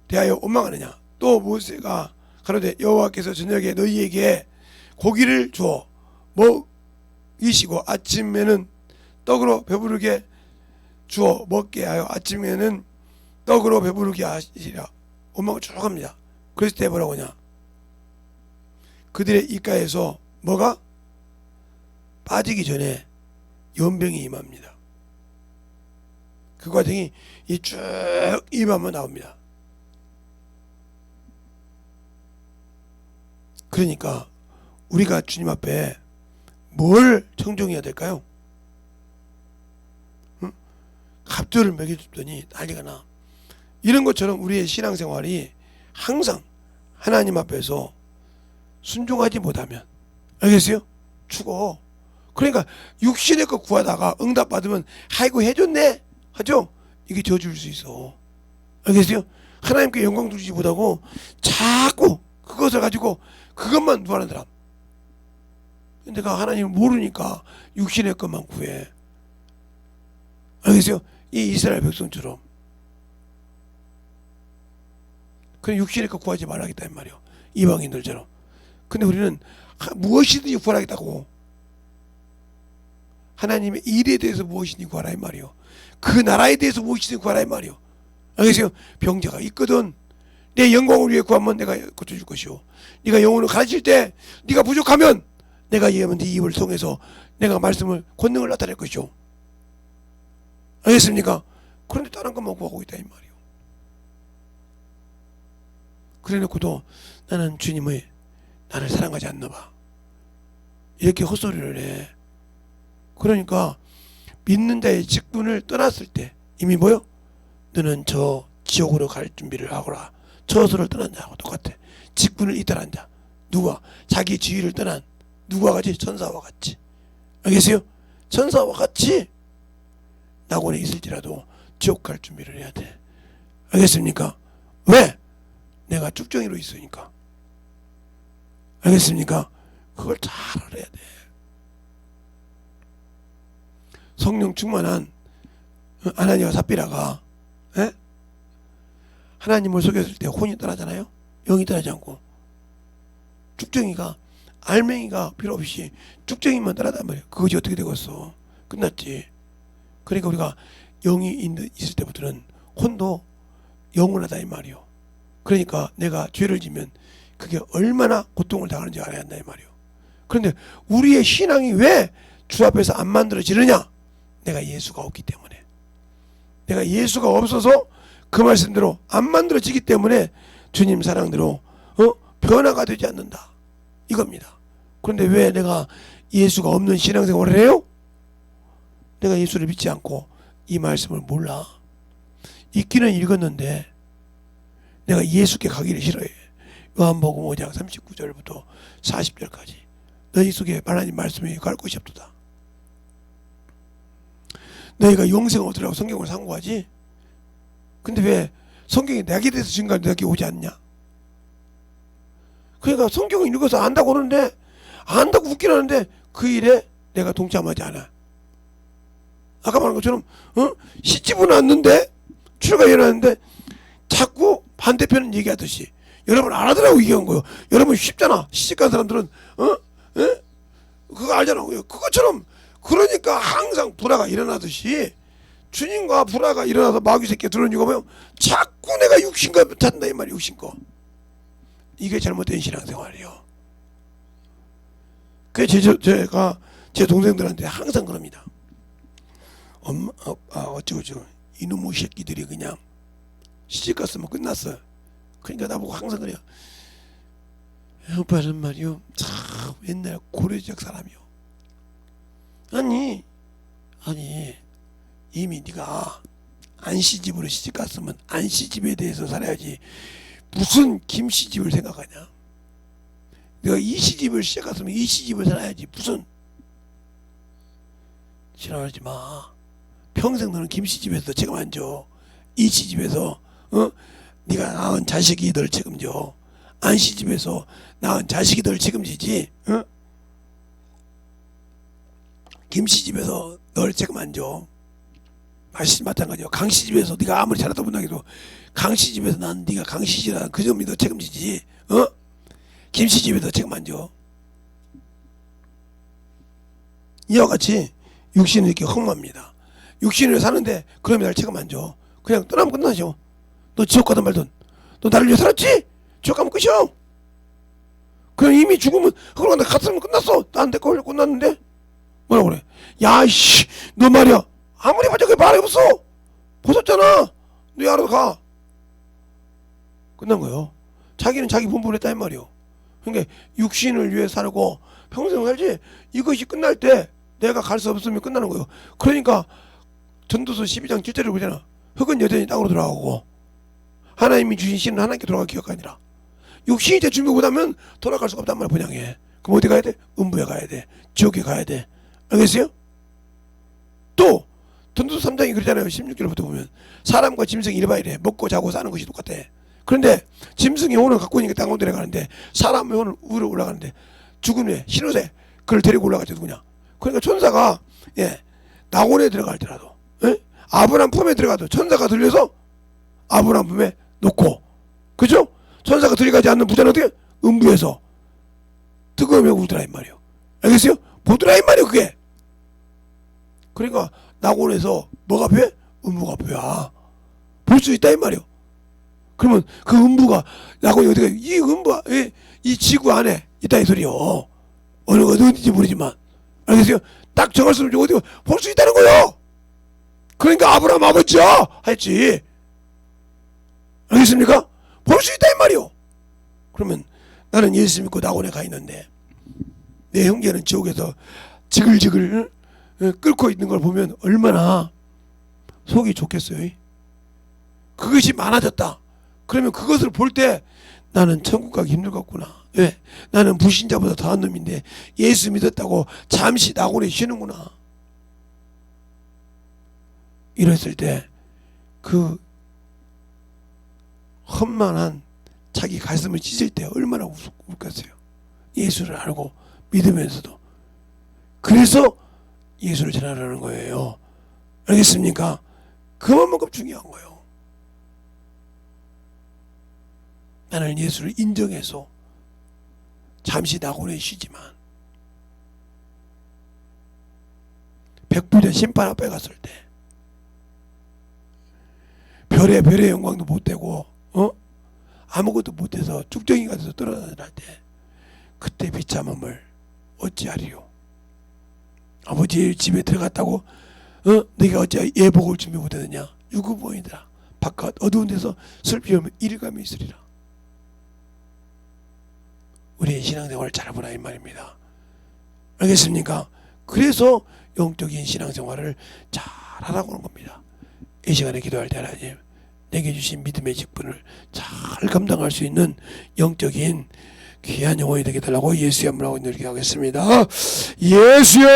[SPEAKER 1] 대하여 원망하느냐. 또 모세가 가로되 여호와께서 저녁에 너희에게 고기를 주어 먹이시고 아침에는 떡으로 배부르게 주어 먹게 하여 아침에는 떡으로 배부르게 하시리라. 원망을 쭉 합니다. 그랬을 때 뭐라고 하냐. 그들의 입가에서 뭐가 빠지기 전에 연병이 임합니다. 그 과정이 이 쭉 임하면 나옵니다. 그러니까 우리가 주님 앞에 뭘 청종해야 될까요? 갑절을 먹여줬더니 난리가 나. 이런 것처럼 우리의 신앙생활이 항상 하나님 앞에서 순종하지 못하면, 알겠어요? 죽어. 그러니까 육신의 것 구하다가 응답받으면 아이고 해줬네 하죠? 이게 저주일 수 있어. 알겠어요? 하나님께 영광 돌리지 못하고 자꾸 그것을 가지고 그것만 구하는 사람. 근데 하나님을 모르니까 육신의 것만 구해. 알겠어요? 이 이스라엘 백성처럼. 그냥 육신의 것 구하지 말라겠다 이 말이요. 이방인들처럼. 근데 우리는 무엇이든지 구하라겠다고. 하나님의 일에 대해서 무엇이든지 구하라 이 말이요. 그 나라에 대해서 무엇이든지 구하라 이 말이요. 알겠어요? 병자가 있거든. 내 영광을 위해 구하면 내가 고쳐줄 것이요. 네가 영혼을 가르칠 때 네가 부족하면 내가 네 입을 통해서 내가 말씀을 권능을 나타낼 것이요. 알겠습니까? 그런데 다른 것만 구하고 있다 이 말이요. 그래놓고도 나는 주님의 나를 사랑하지 않나 봐. 이렇게 헛소리를 해. 그러니까 믿는 자의 직분을 떠났을 때 이미 뭐요? 너는 저 지옥으로 갈 준비를 하거라. 저수를 떠난 자하고 똑같아. 직분을 이탈한 자. 누가? 자기 지위를 떠난 누구와 같이? 천사와 같이. 알겠어요? 천사와 같이 낙원에 있을지라도 지옥 갈 준비를 해야 돼. 알겠습니까? 왜? 내가 쭉정이로 있으니까. 알겠습니까? 그걸 잘 알아야 돼. 성령 충만한 아나니와 삽비라가 하나님을 속였을 때 혼이 떠나잖아요. 영이 떠나지 않고. 쭉정이가 알맹이가 필요 없이 쭉정이만 떠나단 말이에요. 그것이 어떻게 되겠어? 끝났지. 그러니까 우리가 영이 있을 때부터는 혼도 영원하다 이 말이요. 그러니까 내가 죄를 지면 그게 얼마나 고통을 당하는지 알아야 한다 이 말이요. 그런데 우리의 신앙이 왜 주 앞에서 안 만들어지느냐? 내가 예수가 없기 때문에. 내가 예수가 없어서 그 말씀대로 안 만들어지기 때문에 주님 사랑대로 변화가 되지 않는다 이겁니다. 그런데 왜 내가 예수가 없는 신앙생활을 해요? 내가 예수를 믿지 않고 이 말씀을 몰라. 읽기는 읽었는데 내가 예수께 가기를 싫어해. 요한복음 5장 39절부터 40절까지 너희 속에 하나님 말씀이 갈 곳이 없도다. 너희가 영생 얻으라고 성경을 상고하지. 근데 왜 성경이 내게 대해서 증거하는 내게 오지 않냐? 그러니까 성경을 읽어서 안다고 그러는데 안다고 웃긴 하는데 그 일에 내가 동참하지 않아. 아까 말한 것처럼 시집은 왔는데 출가 일어났는데 자꾸 반대편은 얘기하듯이 여러분 알아들라고 얘기한 거예요. 여러분 쉽잖아. 시집간 사람들은 그거 알잖아. 그것처럼 그러니까 항상 불화가 일어나듯이 주님과 불화가 일어나서 마귀 새끼가 들어오는 이유가 뭐야? 자꾸 내가 육신과 찾는다 이 말이야. 육신과. 이게 잘못된 신앙생활이에요. 그래서 제가 제 동생들한테 항상 그럽니다. 엄마, 어쩌고 이놈의 새끼들이 그냥 시집갔으면 끝났어. 그러니까 나보고 항상 그래요. 오빠는 말이요, 참 옛날 고려지역 사람이요. 아니 이미 네가 안시집으로 시집갔으면 안시집에 대해서 살아야지 무슨 김시집을 생각하냐. 내가 이시집을 시작했으면 이시집을 살아야지 무슨. 싫어하지 마. 평생 너는 김씨집에서 책임 안 져. 이씨집에서 네가 낳은 자식이 널 책임져. 안씨집에서 낳은 자식이 널 책임지지. 김씨집에서 널 책임 안 져. 마찬가지야. 강씨집에서 네가 아무리 잘하다 못하게도 강씨집에서 난 네가 강씨집이라는 그 점이 너 책임지지. 김씨집에서 책임 안 져. 이와 같이 육신은 이렇게 험합니다. 육신을 사는데 그러면 날 책임 안 져. 그냥 떠나면 끝나죠. 너 지옥 가든 말든 너 나를 위해 살았지? 지옥 가면 끝이야. 그냥 이미 죽으면 그러고 갔으면 끝났어. 난 내 거 걸려 끝났는데 뭐라 그래? 야이씨 너 말이야 아무리 봐도 그게 말이 없어. 벗었잖아. 너 알아서 가. 끝난 거예요. 자기는 자기 본분을 했다 이 말이요. 그러니까 육신을 위해 살고 평생 살지. 이것이 끝날 때 내가 갈 수 없으면 끝나는 거예요. 그러니까 전도서 12장 7절을 보잖아. 흙은 여전히 땅으로 돌아가고 하나님이 주신 신은 하나님께 돌아갈 기회가 아니라 육신이 제 준비 못하면 돌아갈 수가 없단 말이야. 본향에. 그럼 어디 가야 돼? 음부에 가야 돼. 지옥에 가야 돼. 알겠어요? 또 전도서 3장이 그러잖아요. 16절부터 보면 사람과 짐승이 이래봐이래. 먹고 자고 사는 것이 똑같아. 그런데 짐승의 혼을 갖고 있는 게 땅으로 내려가는데 사람의 혼은 위로 올라가는데 죽음의 신호세 그걸 데리고 올라가죠. 누구냐? 그러니까 천사가 낙원에 들어갈 때라도 아브람 품에 들어가도 천사가 들려서 아브람 품에 놓고, 그죠? 천사가 들어가지 않는 부자는 어떻게? 음부에서 뜨거움에 울더라 이 말이요. 알겠어요? 보더라 이 말이요. 그게 그러니까 낙원에서 뭐가 표해? 음부가 표야. 볼 수 있다 이 말이요. 그러면 그 음부가 낙원이 어디가? 이 음부가 이 지구 안에 있다 이 소리요. 어딘지 모르지만 알겠어요? 딱 정할 수 없는 어디 볼 수 있다는 거요. 그러니까 아브라함 아버지야 했지. 알겠습니까? 볼 수 있다 이 말이요. 그러면 나는 예수 믿고 낙원에 가 있는데 내 형제는 지옥에서 지글지글 끓고 있는 걸 보면 얼마나 속이 좋겠어요. 그것이 많아졌다. 그러면 그것을 볼 때 나는 천국 가기 힘들겠구나. 왜? 나는 불신자보다 더한 놈인데 예수 믿었다고 잠시 낙원에 쉬는구나. 이랬을 때 그 험만한 자기 가슴을 찢을 때 얼마나 웃겠어요. 예수를 알고 믿으면서도. 그래서 예수를 전하라는 거예요. 알겠습니까? 그만큼 중요한 거예요. 나는 예수를 인정해서 잠시 낙원에 쉬지만 백부전 심판 앞에 갔을 때 별의 영광도 못되고 아무것도 못해서 쭉정이가 돼서 떨어져날 때 그때 비참함을 어찌하리요. 아버지 집에 들어갔다고 네가 어찌 예복을 준비 못했느냐. 유구보이더라. 바깥 어두운 데서 슬피 오면 일감이 있으리라. 우리의 신앙생활을 잘해보라 이 말입니다. 알겠습니까? 그래서 영적인 신앙생활을 잘하라고 하는 겁니다. 이 시간에 기도할 때 하나님 내게 주신 믿음의 직분을 잘 감당할 수 있는 영적인 귀한 영혼이 되게 달라고 예수의 이름으로 이렇게 하겠습니다. 예수여